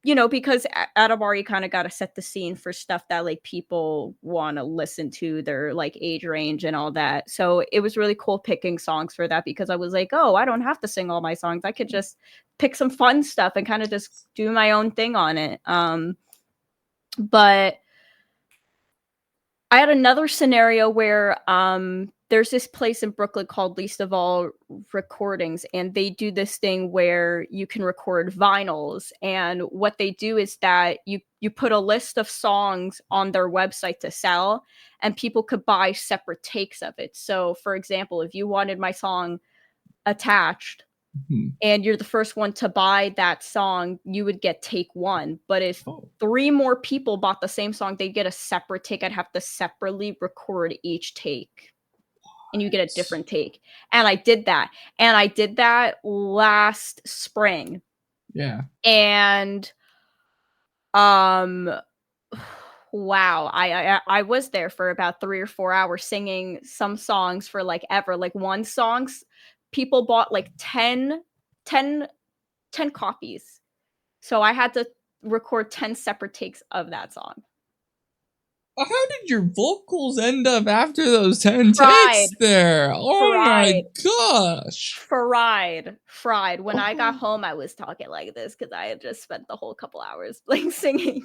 You know, because at a bar you kind of got to set the scene for stuff that like people want to listen to, their like age range and all that. So it was really cool picking songs for that, because I was like, oh, I don't have to sing all my songs. I could just pick some fun stuff and kind of just do my own thing on it. But I had another scenario where there's this place in Brooklyn called Least of All Recordings, and they do this thing where you can record vinyls. And what they do is that you put a list of songs on their website to sell, and people could buy separate takes of it. So, for example, if you wanted my song Attached, and you're the first one to buy that song, you would get take 1. But if 3 more people bought the same song, they'd get a separate take. I'd have to separately record each take. And you get a different take. And I did that. And I did that last spring. Yeah. And wow, I was there for about 3 or 4 hours singing some songs for like ever. Like one songs, people bought like 10 copies. So I had to record 10 separate takes of that song. How did your vocals end up after those 10 takes there? Oh my gosh. Fried. When I got home, I was talking like this because I had just spent the whole couple hours like singing.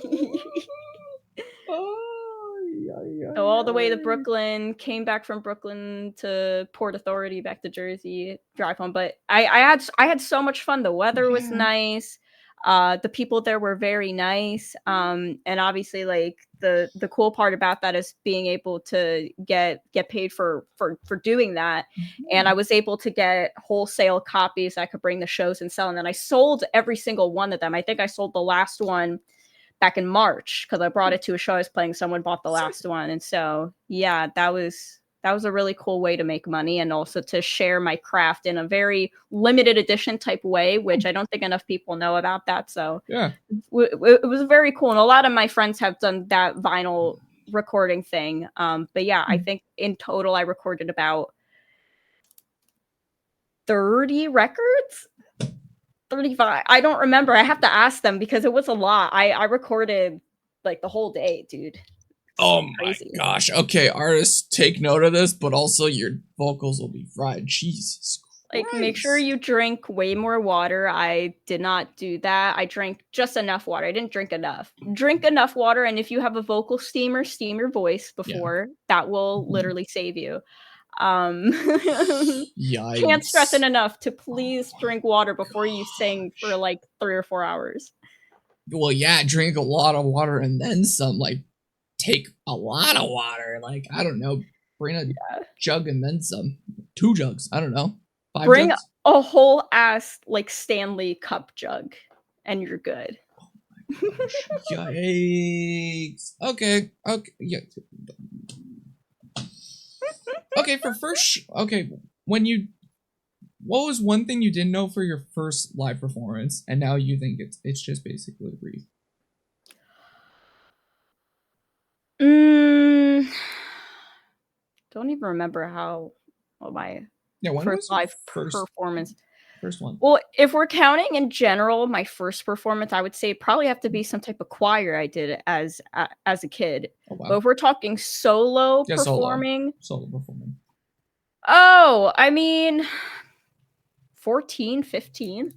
So all the way to Brooklyn, came back from Brooklyn to Port Authority, back to Jersey, drive home. But I had so much fun. The weather was nice. The people there were very nice. And obviously, like the cool part about that is being able to get paid for doing that. And I was able to get wholesale copies I could bring the shows and sell. And then I sold every single one of them. I think I sold the last one back in March because I brought it to a show I was playing. Someone bought the last one. And so, yeah, that was a really cool way to make money, and also to share my craft in a very limited edition type way, which I don't think enough people know about that. So yeah, it was very cool. And a lot of my friends have done that vinyl recording thing. But yeah, I think in total I recorded about 30 records. 35. I don't remember. I have to ask them because it was a lot. I recorded like the whole day, dude. Oh my gosh. Okay, artists, take note of this, but also your vocals will be fried. Jesus Like, make sure Nice. you drink way more water. I did not do that. I drank just enough water. I didn't drink enough. Drink enough water, and if you have a vocal steamer, steam your voice Yeah. before. That will literally save you. Um, can't stress it Yikes. enough to please drink water before you sing for like 3 or 4 hours. Well, yeah, drink a lot of water and then some. Like, take a lot of water. Like, I don't know, bring a jug and then some. 2 jugs. I don't know. 5 Bring jugs. a whole ass like Stanley cup jug, and you're good. Gosh, yikes. Okay. Okay. Yeah. Okay. For first. Okay. When you. What was one thing you didn't know for your first live performance, and now you think it's just basically breathe? Don't even remember how my Yeah. When first was your live first performance. first one? Well, if we're counting in general, my first performance, I would say probably have to be some type of choir I did as a kid. Oh wow. But if we're talking solo Yeah, performing, solo performing. oh, I mean, 14, 15.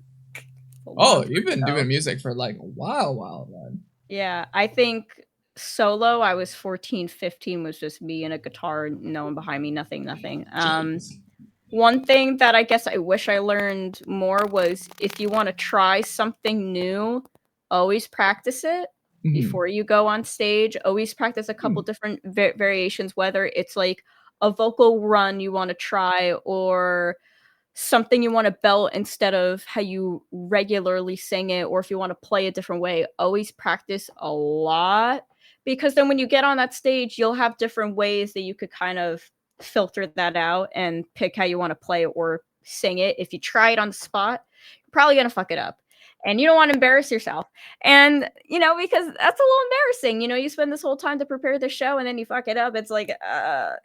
Oh, you've been doing music for like a while, man. Yeah, I think solo, I was 14, 15 was just me and a guitar, no one behind me, nothing. Jeez. One thing that I guess I wish I learned more was if you want to try something new, always practice it before you go on stage. Always practice a couple different variations, whether it's like a vocal run you want to try or something you want to belt instead of how you regularly sing it, or if you want to play a different way. Always practice a lot, because then when you get on that stage, you'll have different ways that you could kind of filter that out and pick how you want to play it or sing it. If you try it on the spot, you're probably going to fuck it up. And you don't want to embarrass yourself. And, because that's a little embarrassing. You spend this whole time to prepare the show and then you fuck it up. It's like,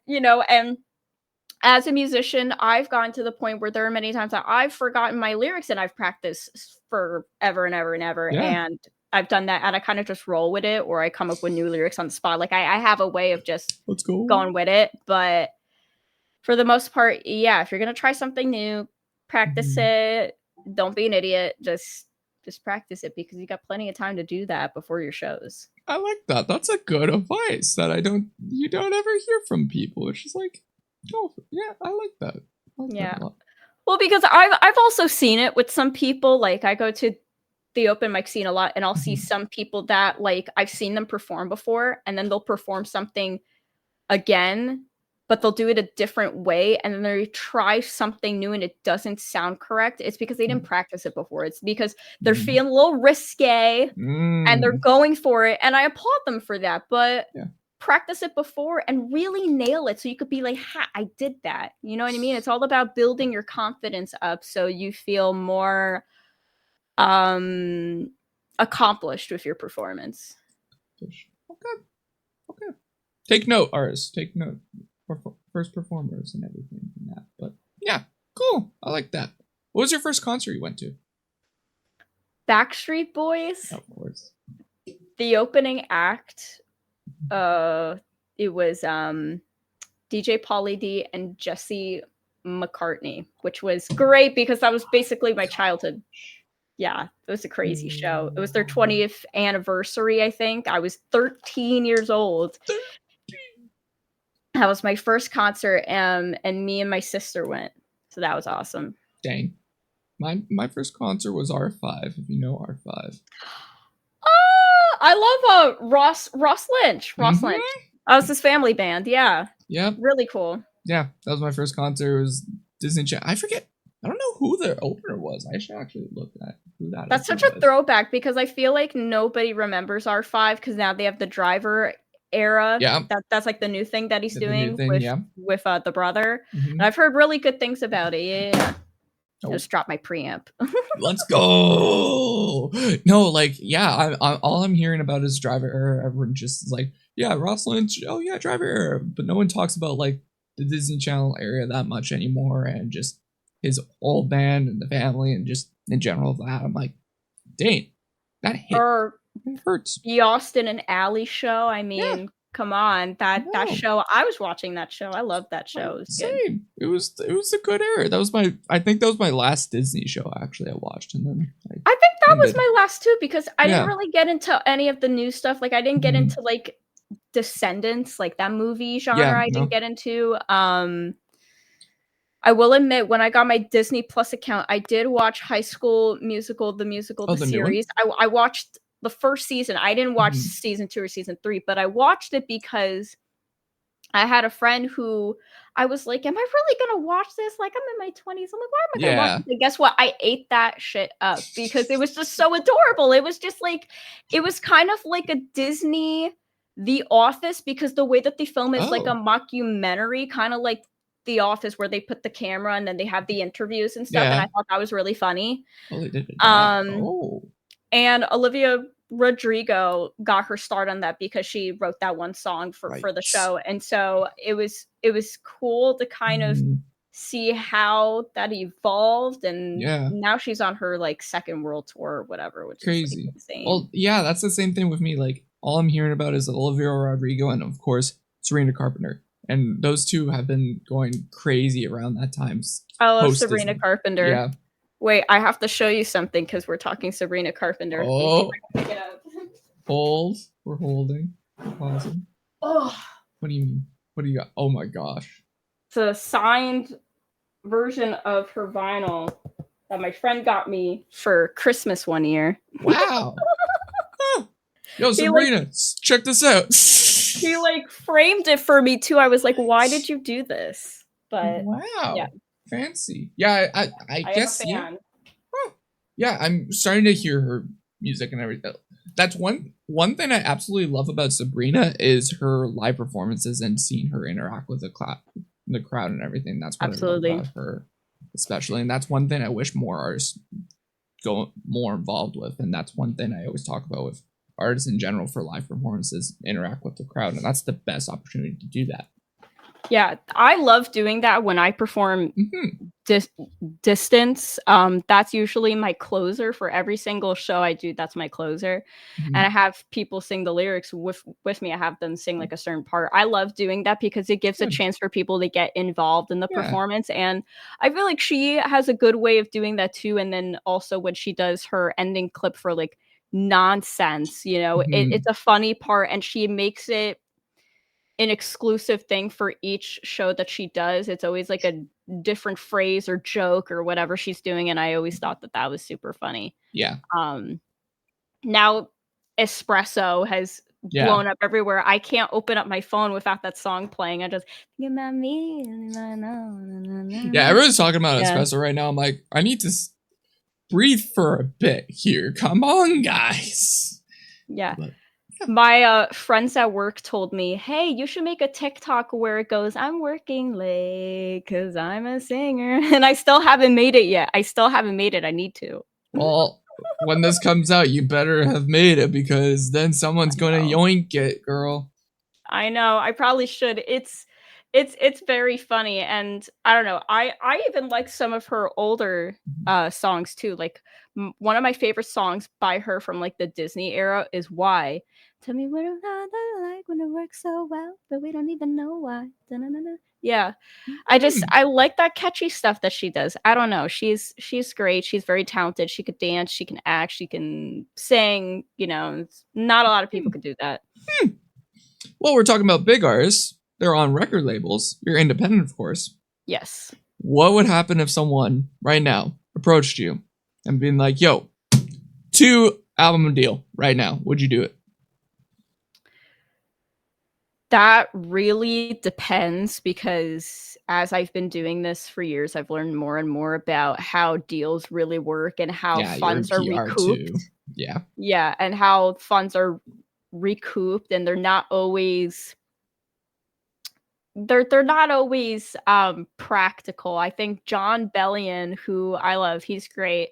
and as a musician, I've gotten to the point where there are many times that I've forgotten my lyrics and I've practiced forever and ever and ever. Yeah. And I've done that and I kind of just roll with it, or I come up with new lyrics on the spot. Like I have a way of just going with it. But for the most part, yeah, if you're going to try something new, practice it. Don't be an idiot. Just practice it, because you got plenty of time to do that before your shows. I like that. That's a good advice that you don't ever hear from people. It's just like, oh, yeah, I like that. That a lot. Well, because I've also seen it with some people. Like, I go to the open mic scene a lot, and I'll see some people that, like, I've seen them perform before, and then they'll perform something again, but they'll do it a different way, and then they try something new and it doesn't sound correct. It's because they didn't practice it before. It's because they're feeling a little risque and they're going for it, and I applaud them for that. But practice it before and really nail it, so you could be like, ha, I did that. You know what I mean? It's all about building your confidence up so you feel more accomplished with your performance. Okay. Take note, artists. Take note. First performers and everything from that. But yeah, cool. I like that. What was your first concert you went to? Backstreet Boys. Of course. The opening act, it was DJ Pauly D and Jesse McCartney, which was great because that was basically my childhood. Yeah, it was a crazy show. It was their 20th anniversary, I think. I was 13 years old. That was my first concert, and me and my sister went. So that was awesome. Dang. My first concert was R5, if you know R5. I love Ross Lynch. Ross Lynch. That was his family band. Yeah. Yep. Really cool. Yeah, that was my first concert. It was Disney Channel. I forget. I don't know who the opener was. I should actually look at who that. That's such a throwback, because I feel like nobody remembers R5 because now they have the Driver era. Yeah. That's like the new thing that he's doing with the brother. And I've heard really good things about it. Yeah. I just dropped my preamp. Let's go. No, like, yeah, all I'm hearing about is Driver era. Everyone just is like, yeah, Ross Lynch, oh yeah, Driver era. But no one talks about like the Disney Channel area that much anymore, and just his old band and the family and just in general that. I'm like, dang, that hit. Or it hurts. the Austin and Ally show. I mean, Come on, that No, show. I was watching that show. I loved that show. It was good. same. It was a good era. That was I think that was my last Disney show actually I watched, and then I I think that was ended. my last too because I didn't Yeah. really get into any of the new stuff. Like I didn't get Mhm. into like Descendants, like that movie Yeah. genre. I didn't No. get into. I will admit, when I got my Disney Plus account, I did watch High School Musical, the musical, Oh, the the new one. series. I watched the first season. I didn't watch Mhm. season 2 or season 3, but I watched it because I had a friend who I was like, "Am I really gonna watch this? Like, I'm in my 20s." I'm like, "Why am I gonna watch Yeah. this?" And guess what? I ate that shit up because it was just so adorable. It was just like, it was kind of like a Disney The Office because the way that they film is like a Oh. mockumentary, kind of like The Office, where they put the camera and then they have the interviews and stuff. And Yeah. I thought that was really funny. Oh, they did that. Um, Oh. and Olivia Rodrigo got her start on that because she wrote that one song Right. for the show, and so it was cool to kind of Mhm. see how that evolved, and Yeah. now she's on her, like, second world tour or whatever, which is, like, Crazy. insane. Well, yeah, that's the same thing with me. Like, all I'm hearing about is Olivia Rodrigo and, of course, Serena Carpenter. And those two have been going crazy around that time. I love Post Sabrina Disney. Carpenter. Yeah. Wait, I have to show you something because 'cause we're talking Sabrina Carpenter. Let me see if Oh, I can pick it up. hold. We're holding. We're pausing. Oh, What do you mean? What do you got? Oh my gosh. it's a signed version of her vinyl that my friend got me for Christmas one year. Wow. Huh. Yo, He like Sabrina, check this out. he like framed it for me too. I was like, "Why did you do this?" But yeah, Wow. Fancy. Yeah, I I am a guess, yeah. fan. Huh. Yeah, I'm starting to hear her music and everything. That's one thing I absolutely love about Sabrina is her live performances and seeing her interact with the crowd and everything. That's what I love Absolutely. about her, especially. And that's one thing I wish more artists go more involved with. And that's one thing I always talk about with artists in general for live performances, interact with the crowd, and that's the best opportunity to do that. Yeah, I love doing that when I perform Mm-hmm. dis- distance. That's usually my closer for every single show I do. That's my closer, Mm-hmm. and I have people sing the lyrics with me. I have them sing like a certain part. I love doing that because it gives a Good. chance for people to get involved in the Yeah. performance, and I feel like she has a good way of doing that too. And then also when she does her ending clip for like nonsense, Mm-hmm. it's a funny part, and she makes it an exclusive thing for each show that she does. It's always like a different phrase or joke or whatever she's doing, and I always thought that that was super funny. Yeah. Um, Now Espresso has Yeah. blown up everywhere. I can't open up my phone without that song playing. I just think about me. Yeah, everyone's talking about Yeah, espresso right now. I'm like, I need to breathe for a bit here. Come on, guys. yeah. But, My friends at work told me, "Hey, you should make a TikTok where it goes, 'I'm working late because I'm a singer.'" And I still haven't made it yet. I still haven't made it. I need to. well, when this comes out, you better have made it because then someone's gonna Oh, yoink it, girl. I know. I probably should. It's very funny, and I don't know. I even like some of her older songs too. Like one of my favorite songs by her from like the Disney era is "Why." Tell me what I like when it works so well, but we don't even know why. Da-na-na-na. Yeah, Hmm. I like that catchy stuff that she does. I don't know. She's great. She's very talented. She could dance. She can act. She can sing. Not a lot of people could do that. Hmm. Well, we're talking about big artists. They're on record labels. You're independent, of course. Yes. What would happen if someone right now approached you and been like, "Yo, 2 album deal right now"? Would you do it? That really depends because as I've been doing this for years, I've learned more and more about how deals really work and how Yeah, you're in funds are PR too. recouped. Yeah. Yeah, and how funds are recouped and they're not always practical. I think John Bellion, who I love, he's great,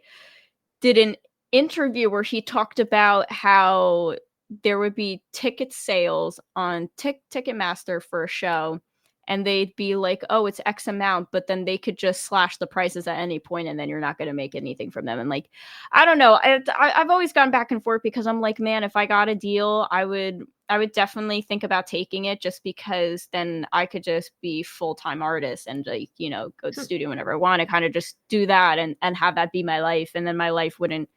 did an interview where he talked about how there would be ticket sales on Ticketmaster for a show, and they'd be like, oh, it's X amount, but then they could just slash the prices at any point and then you're not going to make anything from them. And like, I don't know. I've always gone back and forth because I'm like, man, if I got a deal, I would definitely think about taking it, just because then I could just be full-time artist and like, you know, go to the studio whenever I want to, kind of just do that and have that be my life. And then my life wouldn't,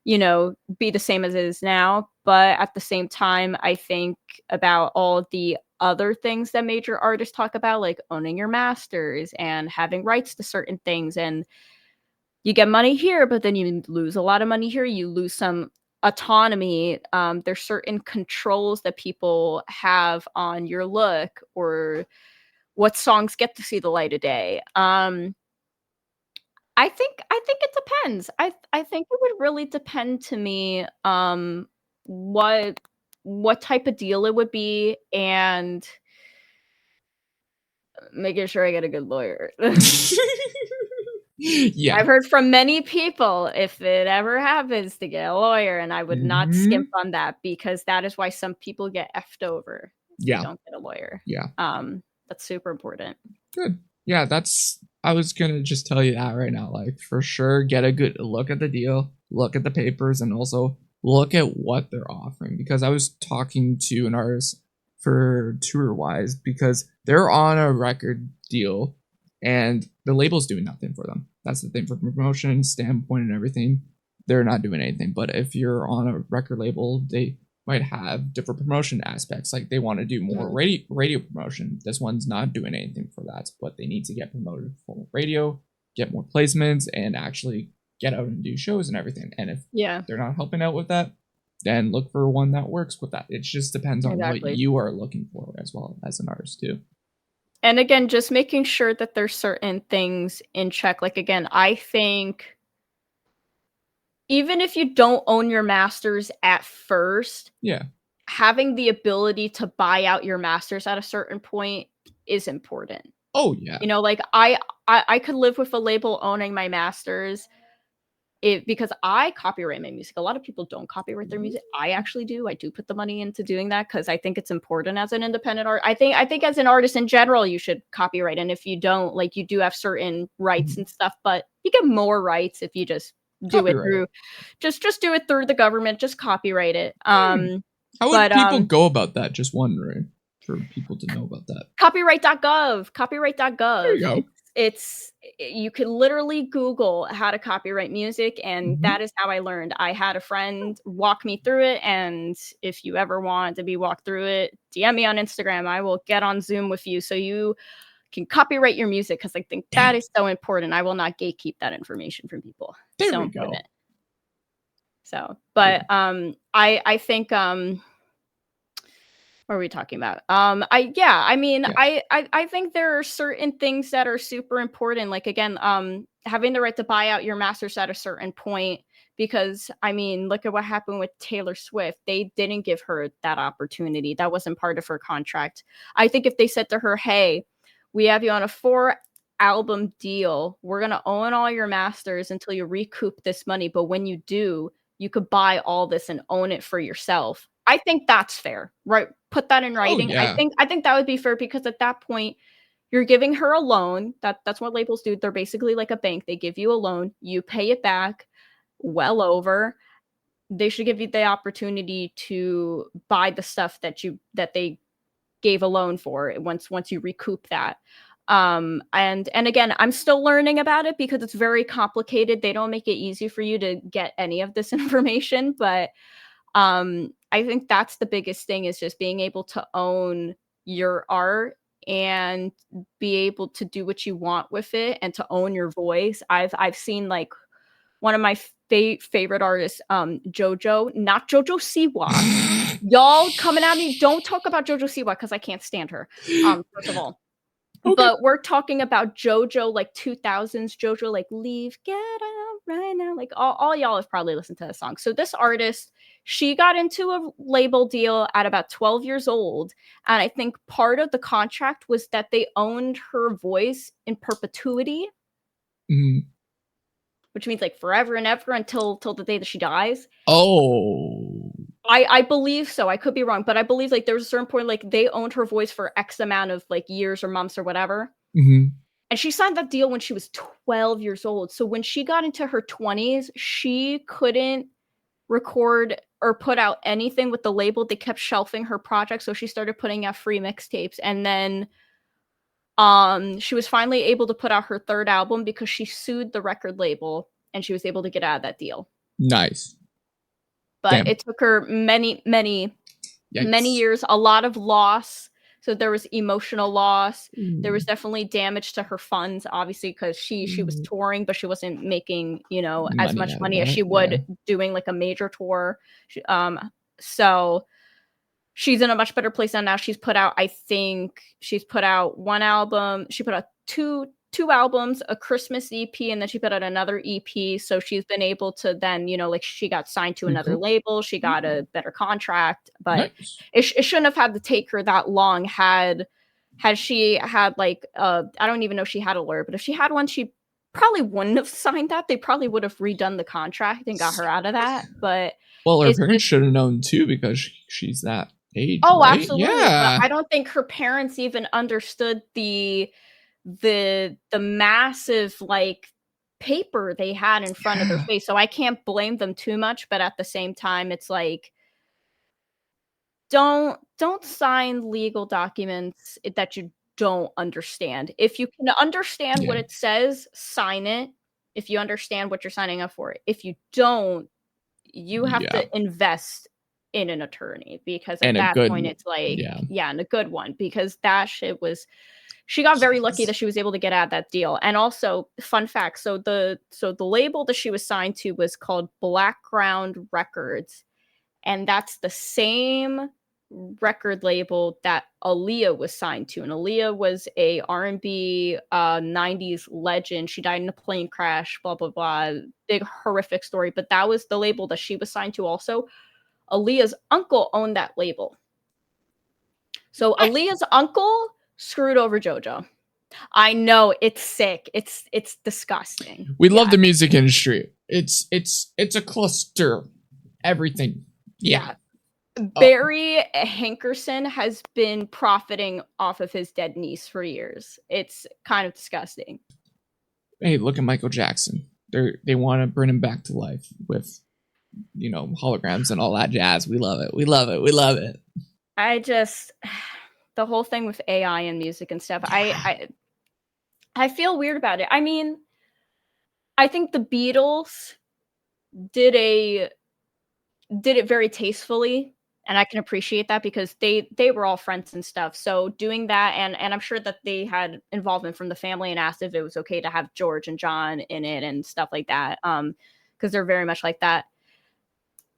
you know, be the same as it is now. But at the same time, I think about all the other things that major artists talk about, like owning your masters and having rights to certain things. And you get money here, but then you lose a lot of money here. You lose some autonomy. There's certain controls that people have on your look or what songs get to see the light of day. I think it depends. I think it would really depend to me, what type of deal it would be, and making sure I get a good lawyer. Yeah. I've heard from many people, if it ever happens, to get a lawyer, and I would not skimp on that, because that is why some people get effed over. They Yeah. don't get a lawyer. Yeah. That's super important. Good. Yeah, I was gonna just tell you that right now. Like, for sure, get a good look at the deal, look at the papers, and also look at what they're offering. Because I was talking to an artist for TourWise, because they're on a record deal and the label's doing nothing for them. That's the thing, from a promotion standpoint and everything. They're not doing anything. But if you're on a record label, they might have different promotion aspects. Like, they want to do more radio promotion. This one's not doing anything for that, but they need to get promoted for radio, get more placements, and actually get out and do shows and everything. And if they're not helping out with that, then look for one that works with that. It just depends on what you are looking for as well as an artist too. And again, just making sure that there's certain things in check. Like, again, I think even if you don't own your masters at first, having the ability to buy out your masters at a certain point is important. Oh yeah. You know, like I could live with a label owning my masters, because I copyright my music. A lot of people don't copyright their music. I actually do. I do put the money into doing that because I think it's important as an independent art. I think as an artist in general, you should copyright. And if you don't, like, you do have certain rights and stuff, but you get more rights if you just do it through, just do it through the government. Just copyright it. How would people go about that? Just wondering, for people to know about that. Copyright.gov. Copyright.gov. There you go. You can literally Google how to copyright music, and that is how I learned. I had a friend walk me through it, and if you ever want to be walked through it, DM me on Instagram. I will get on Zoom with you so you can copyright your music, because I think that is so important. I will not gatekeep that information from people. There so we important. go. So, but I think what are we talking about? I think there are certain things that are super important. Like, again, having the right to buy out your masters at a certain point, because I mean, look at what happened with Taylor Swift. They didn't give her that opportunity. That wasn't part of her contract. I think if they said to her, hey, we have you on a 4-album deal, we're going to own all your masters until you recoup this money. But when you do, you could buy all this and own it for yourself. I think that's fair, right? Put that in writing. Yeah. I think that would be fair, because at that point, you're giving her a loan. That's what labels do. They're basically like a bank. They give you a loan, you pay it back well over. They should give you the opportunity to buy the stuff that they gave a loan for once you recoup that. And again, I'm still learning about it because it's very complicated. They don't make it easy for you to get any of this information, but I think that's the biggest thing, is just being able to own your art and be able to do what you want with it and to own your voice. I've seen, like, one of my favorite artists, JoJo, not JoJo Siwa. Y'all coming at me, don't talk about JoJo Siwa because I can't stand her. First of all. Okay. But we're talking about JoJo, like 2000s JoJo, like Leave, Get Out Right Now. Like all y'all have probably listened to the song. So this artist, she got into a label deal at about 12 years old. And I think part of the contract was that they owned her voice in perpetuity. Which means like forever and ever until the day that she dies. Oh. I believe so. I could be wrong, but I believe like there was a certain point like they owned her voice for X amount of like years or months or whatever. Hmm. And she signed that deal when she was 12 years old. So when she got into her 20s, she couldn't record or put out anything with the label. They kept shelving her project, so she started putting out free mixtapes. And then she was finally able to put out her third album because she sued the record label and she was able to get out of that deal. Nice. But Damn. it took her many Yikes. years, a lot of loss. So there was emotional loss. There was Ooh. definitely damage to her funds, obviously, because she was touring, but she wasn't making, you know, as Money much out of money as that. she Yeah. would doing like a major tour. So she's in a much better place now. She's put out, I think she's put out one album. She put out two albums, a Christmas EP, and then she put out another EP. So she's been able to then, you know, like she got signed to Pretty another cool. label. She got a better contract, but Nice. it shouldn't have had to take her that long had she had like I don't even know if she had a lawyer, but if she had one, she probably wouldn't have signed that. They probably would have redone the contract and got her out of that. But Well, her it's parents just should have known too because she's that age, oh, right? absolutely. But Yeah. I don't think her parents even understood the massive like paper they had in front of their Yeah. face. So I can't blame them too much, but at the same time it's like don't sign legal documents that you don't understand. If you can understand what Yeah. it says, sign it. If you understand what you're signing up for. If you don't, you have Yeah. to invest in an attorney because at And a that good point one. it's like, Yeah. yeah, and a good one because that shit was she got very lucky that she was able to get out of that deal. And also, fun fact, so the label that she was signed to was called Blackground Records, and that's the same record label that Aaliyah was signed to. And Aaliyah was a R&B 90s legend. She died in a plane crash, blah blah blah. Big horrific story, but that was the label that she was signed to also. Aaliyah's uncle owned that label. So Aaliyah's uncle screwed over JoJo. I know it's sick. It's disgusting. We love Yeah. the music industry. It's a cluster. Everything. Yeah. Oh, Barry Hankerson has been profiting off of his dead niece for years. It's kind of disgusting. hey, look at Michael Jackson. They want to bring him back to life with, holograms and all that jazz. We love it. We love it. We love it. I just the whole thing with AI and music and stuff. I feel weird about it. I mean, I think the Beatles did it very tastefully, and I can appreciate that because they were all friends and stuff. So doing that, and I'm sure that they had involvement from the family and asked if it was okay to have George and John in it and stuff like that. Because they're very much like that.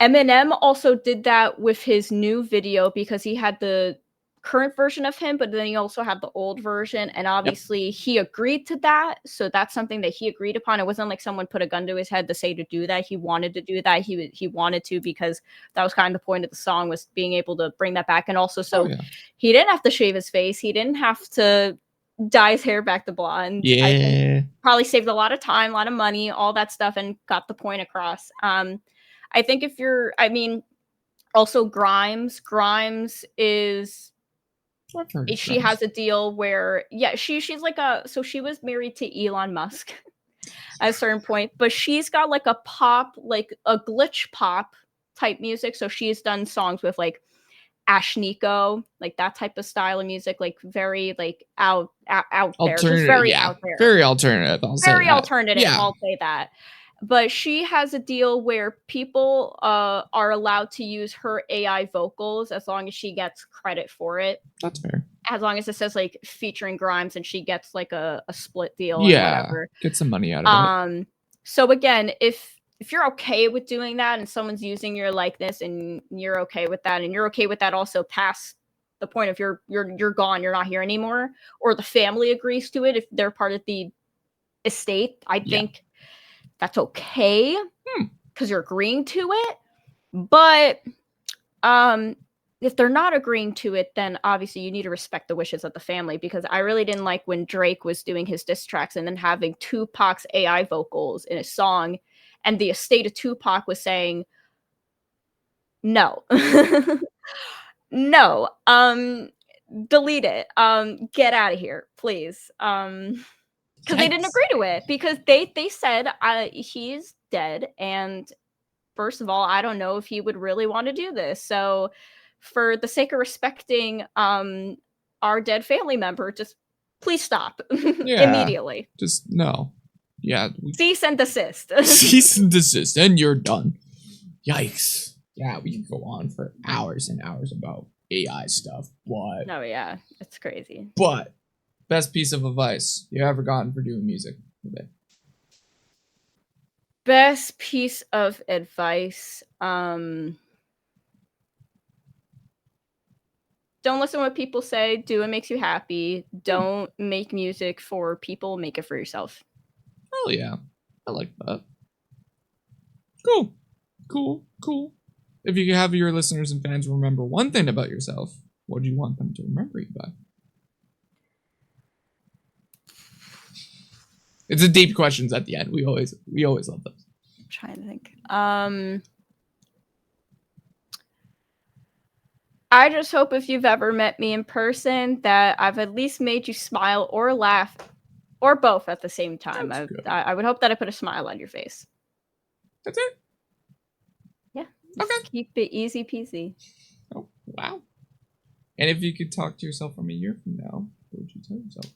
Eminem also did that with his new video because he had the current version of him, but then he also had the old version, and Yep. obviously he agreed to that. So that's something that he agreed upon. It wasn't like someone put a gun to his head to say to do that. He wanted to do that. He wanted to because that was kind of the point of the song was being able to bring that back, and also Oh so yeah. he didn't have to shave his face. He didn't have to dye his hair back to blonde. I think Yeah. probably saved a lot of time, a lot of money, all that stuff, and got the point across. I think if you're, I mean, also Grimes is I've heard of she Grimes. has a deal where yeah she's like so she was married to Elon Musk at a certain point, but she's got like a pop like a glitch pop type music. So she's done songs with like Ashnikko, like that type of style of music, like very like out there, just Alternative. very Yeah. out there. Very alternative. I'll say Very that. alternative, Yeah. I'll say that. But she has a deal where people are allowed to use her AI vocals as long as she gets credit for it. That's fair. As long as it says like featuring Grimes and she gets like a split deal and Yeah. whatever. Get some money out of it. So again, if you're okay with doing that and someone's using your likeness and you're okay with that and you're okay with that also past the point of you're gone, you're not here anymore, or the family agrees to it if they're part of the estate, I Yeah. think that's okay because you're agreeing to it. But if they're not agreeing to it, then obviously you need to respect the wishes of the family, because I really didn't like when Drake was doing his diss tracks and then having Tupac's AI vocals in a song, and the estate of Tupac was saying, No. No. Delete it. Get out of here, please. Because they didn't Yikes. agree to it because they said he's dead, and first of all, I don't know if he would really want to do this. So, for the sake of respecting our dead family member, just please stop Yeah. immediately. Just no. Yeah. Cease and desist. Cease and desist, and you're done. Yikes. Yeah, we could go on for hours and hours about AI stuff. What? Oh yeah, it's crazy. But best piece of advice you ever gotten for doing music? Best piece of advice. Don't listen to what people say. Do what makes you happy. Don't make music for people. Make it for yourself. Oh yeah, I like that. Cool, cool, cool. If you could have your listeners and fans remember one thing about yourself, what do you want them to remember you by? It's a deep questions at the end. We always love those. I'm trying to think. I just hope if you've ever met me in person that I've at least made you smile or laugh, or both at the same time. I would hope that I put a smile on your face. That's it. Yeah. Okay. Keep it easy peasy. Oh wow. And if you could talk to yourself from a year from now, what would you tell yourself?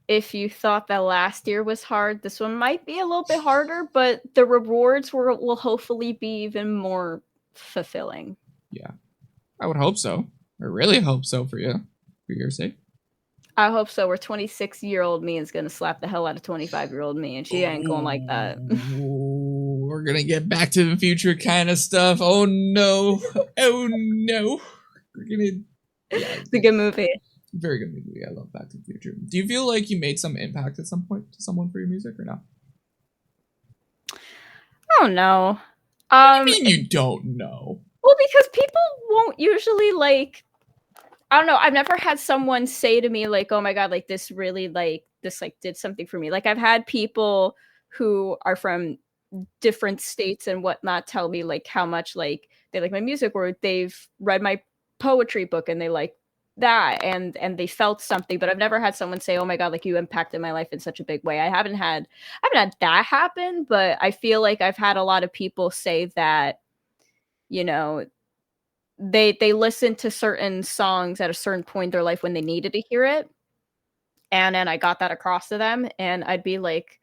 If you thought that last year was hard, this one might be a little bit harder, but the rewards will hopefully be even more fulfilling. Yeah, I would hope so. I really hope so for you, for your sake. I hope so. Where 26-year-old me is gonna slap the hell out of 25-year-old me, and she ain't going like that. We're gonna get Back to the Future kind of stuff. Oh no! Oh no! We're gonna. Yeah, it's a good movie. Very good movie. I love Back to the Future. Do you feel like you made some impact at some point to someone for your music or no? I don't know. What do you mean you don't know? Well, because people won't usually like. I don't know. I've never had someone say to me like, "Oh my god, like this really this did something for me." Like I've had people who are from different states and whatnot tell me like how much like they like my music, or they've read my poetry book and they like that and they felt something. But I've never had someone say, "Oh my god, like you impacted my life in such a big way." I haven't had that happen, but I feel like I've had a lot of people say that, you know, they listened to certain songs at a certain point in their life when they needed to hear it, and then I got that across to them, and I'd be like,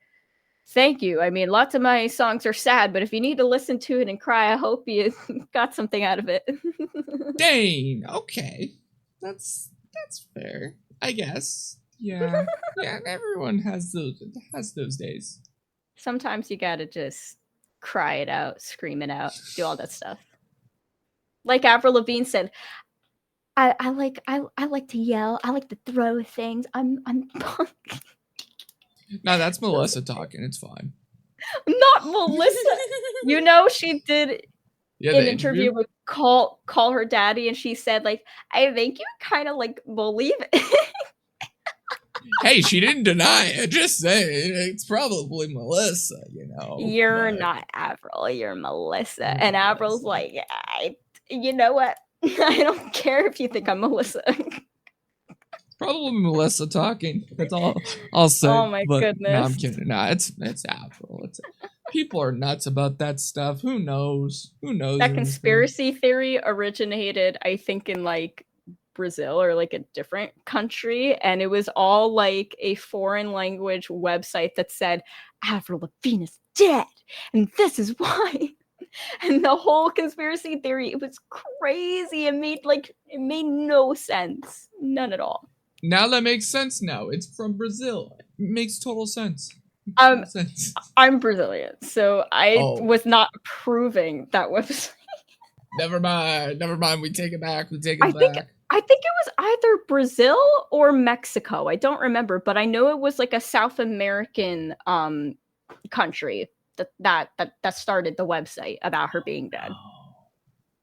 thank you. I mean, lots of my songs are sad, but if you need to listen to it and cry, I hope you got something out of it. Dang. Okay, that's fair, I guess. Yeah, yeah. Everyone has those days. Sometimes you gotta just cry it out, scream it out, do all that stuff. Like Avril Lavigne said, I like to yell. I like to throw things. I'm punk. No, that's Melissa talking. It's fine. Not Melissa. You know, she did an interview with Call Her Daddy, and she said, like, I think you kind of like believe it. Hey, she didn't deny it. Just saying, it's probably Melissa. You know, you're not Avril. You're Melissa, and Avril's like, you know what? I don't care if you think I'm Melissa. Probably Melissa talking. That's all I'll say. Oh my goodness! No, I'm kidding. No, it's Avril. People are nuts about that stuff. Who knows? Who knows? That conspiracy theory originated, I think, in like Brazil or like a different country, and it was all like a foreign language website that said Avril Lavigne is dead, and this is why. And the whole conspiracy theory, it was crazy. It made no sense. None at all. Now that makes sense now. It's from Brazil. It makes total sense. Sense. I'm Brazilian, so I was not approving that website. Never mind. We take it back. I think it was either Brazil or Mexico. I don't remember, but I know it was like a South American country that started the website about her being dead.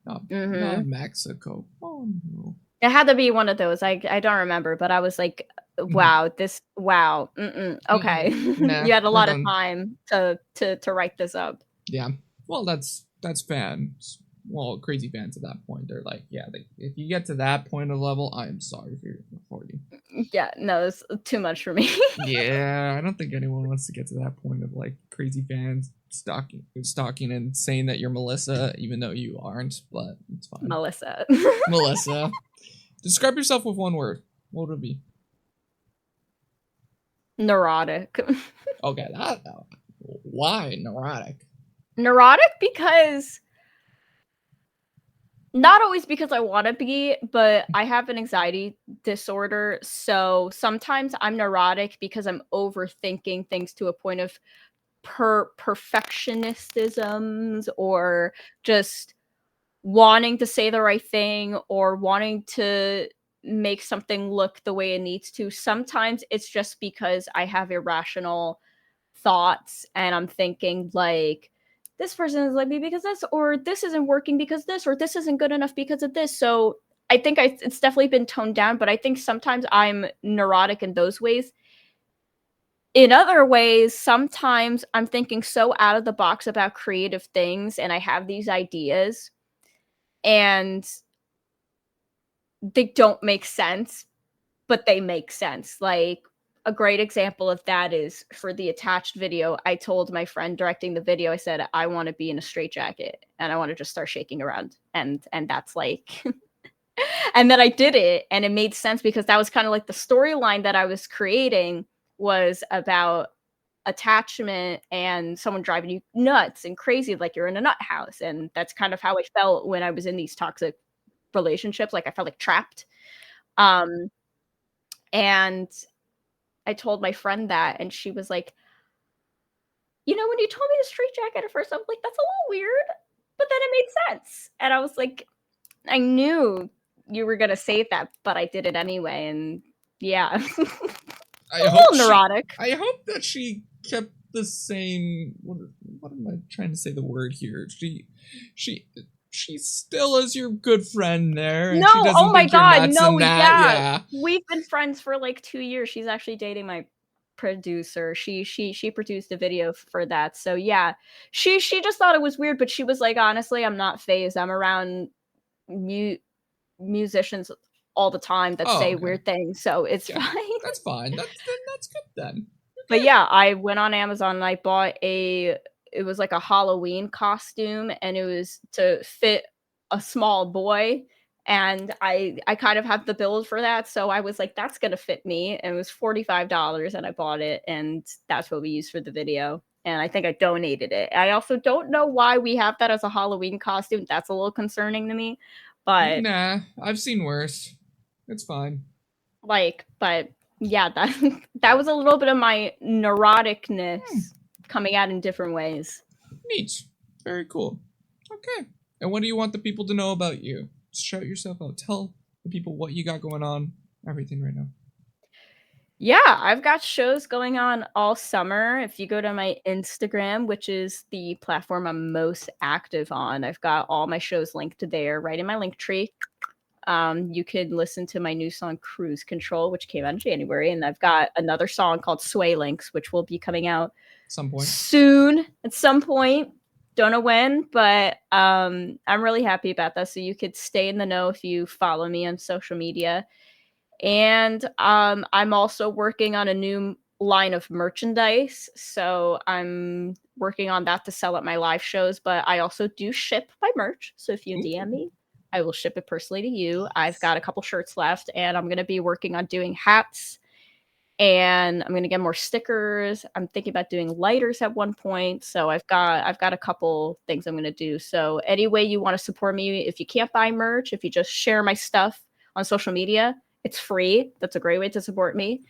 Not Mexico. Oh no. It had to be one of those. I don't remember, but I was like, Wow, this wow. Mm-mm. Okay. Mm-mm. Nah, You had a we're lot of done. time to write this up. Yeah. Well, that's fans. Well, crazy fans at that point. They're like, yeah, if you get to that point of level, I am sorry for you. Yeah, no, it's too much for me. Yeah, I don't think anyone wants to get to that point of like crazy fans stalking and saying that you're Melissa, even though you aren't. But it's fine. Melissa. Melissa, describe yourself with one word. What would it be? Neurotic. Okay, that. Why neurotic? Neurotic because not always because I want to be, but I have an anxiety disorder. So sometimes I'm neurotic because I'm overthinking things to a point of perfectionisms or just wanting to say the right thing or wanting to make something look the way it needs to. Sometimes it's just because I have irrational thoughts and I'm thinking like this person is like me because this or this isn't working because this or this isn't good enough because of this. So I think it's definitely been toned down, but I think sometimes I'm neurotic in those ways. In other ways, sometimes I'm thinking so out of the box about creative things and I have these ideas and they don't make sense, but they make sense. Like a great example of that is for the attached video. I told my friend directing the video, I said, I want to be in a straitjacket and I want to just start shaking around. And that's like and then I did it and it made sense because that was kind of like the storyline that I was creating was about attachment and someone driving you nuts and crazy like you're in a nut house. And that's kind of how I felt when I was in these toxic relationships. Like I felt like trapped. Um and I told my friend that, and she was like, "You know, when you told me the street jacket at first, I was like, that's a little weird, but then it made sense." And I was like, "I knew you were gonna say that, but I did it anyway." And yeah, a I hope little she. neurotic. I hope that she kept the same. What am I trying to say? The word here. She. She still is your good friend there, and No, she oh doesn't my think you're god, nuts no, and that. yeah, Yeah. we've been friends for like 2 years. She's actually dating my producer. She produced a video for that. So yeah, she just thought it was weird, but she was like, honestly, I'm not phased. I'm around mu- musicians all the time that Oh, say okay. weird things, so it's Yeah, fine. that's fine. That's good then. But Okay. yeah, I went on Amazon and I bought it was like a Halloween costume and it was to fit a small boy and I kind of have the build for that, so I was like that's going to fit me and it was $45 and I bought it and that's what we used for the video. And I think I donated it. I also don't know why we have that as a Halloween costume. That's a little concerning to me. But Nah, I've seen worse. It's fine. but yeah, that that was a little bit of my Hmm, neuroticness coming out in different ways. neat. Very cool. Okay. And what do you want the people to know about you? Shout yourself out. Tell the people what you got going on. Everything right now. Yeah, I've got shows going on all summer. If you go to my Instagram, which is the platform I'm most active on, I've got all my shows linked there right in my link tree. You can listen to my new song Cruise Control, which came out in January, and I've got another song called Sway Links, which will be coming out Some point. soon at some point. Don't know when, but I'm really happy about that. So you could stay in the know if you follow me on social media. And I'm also working on a new line of merchandise. So I'm working on that to sell at my live shows, but I also do ship my merch. So if you DM Ooh. me, I will ship it personally to you. I've Nice. got a couple shirts left and I'm going to be working on doing hats and I'm going to get more stickers. I'm thinking about doing lighters at one point. So I've got a couple things I'm going to do. So any way you want to support me, if you can't buy merch, if you just share my stuff on social media, it's free. That's a great way to support me.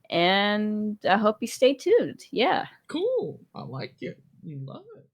And I hope you stay tuned. Yeah. Cool. I like it. You love it.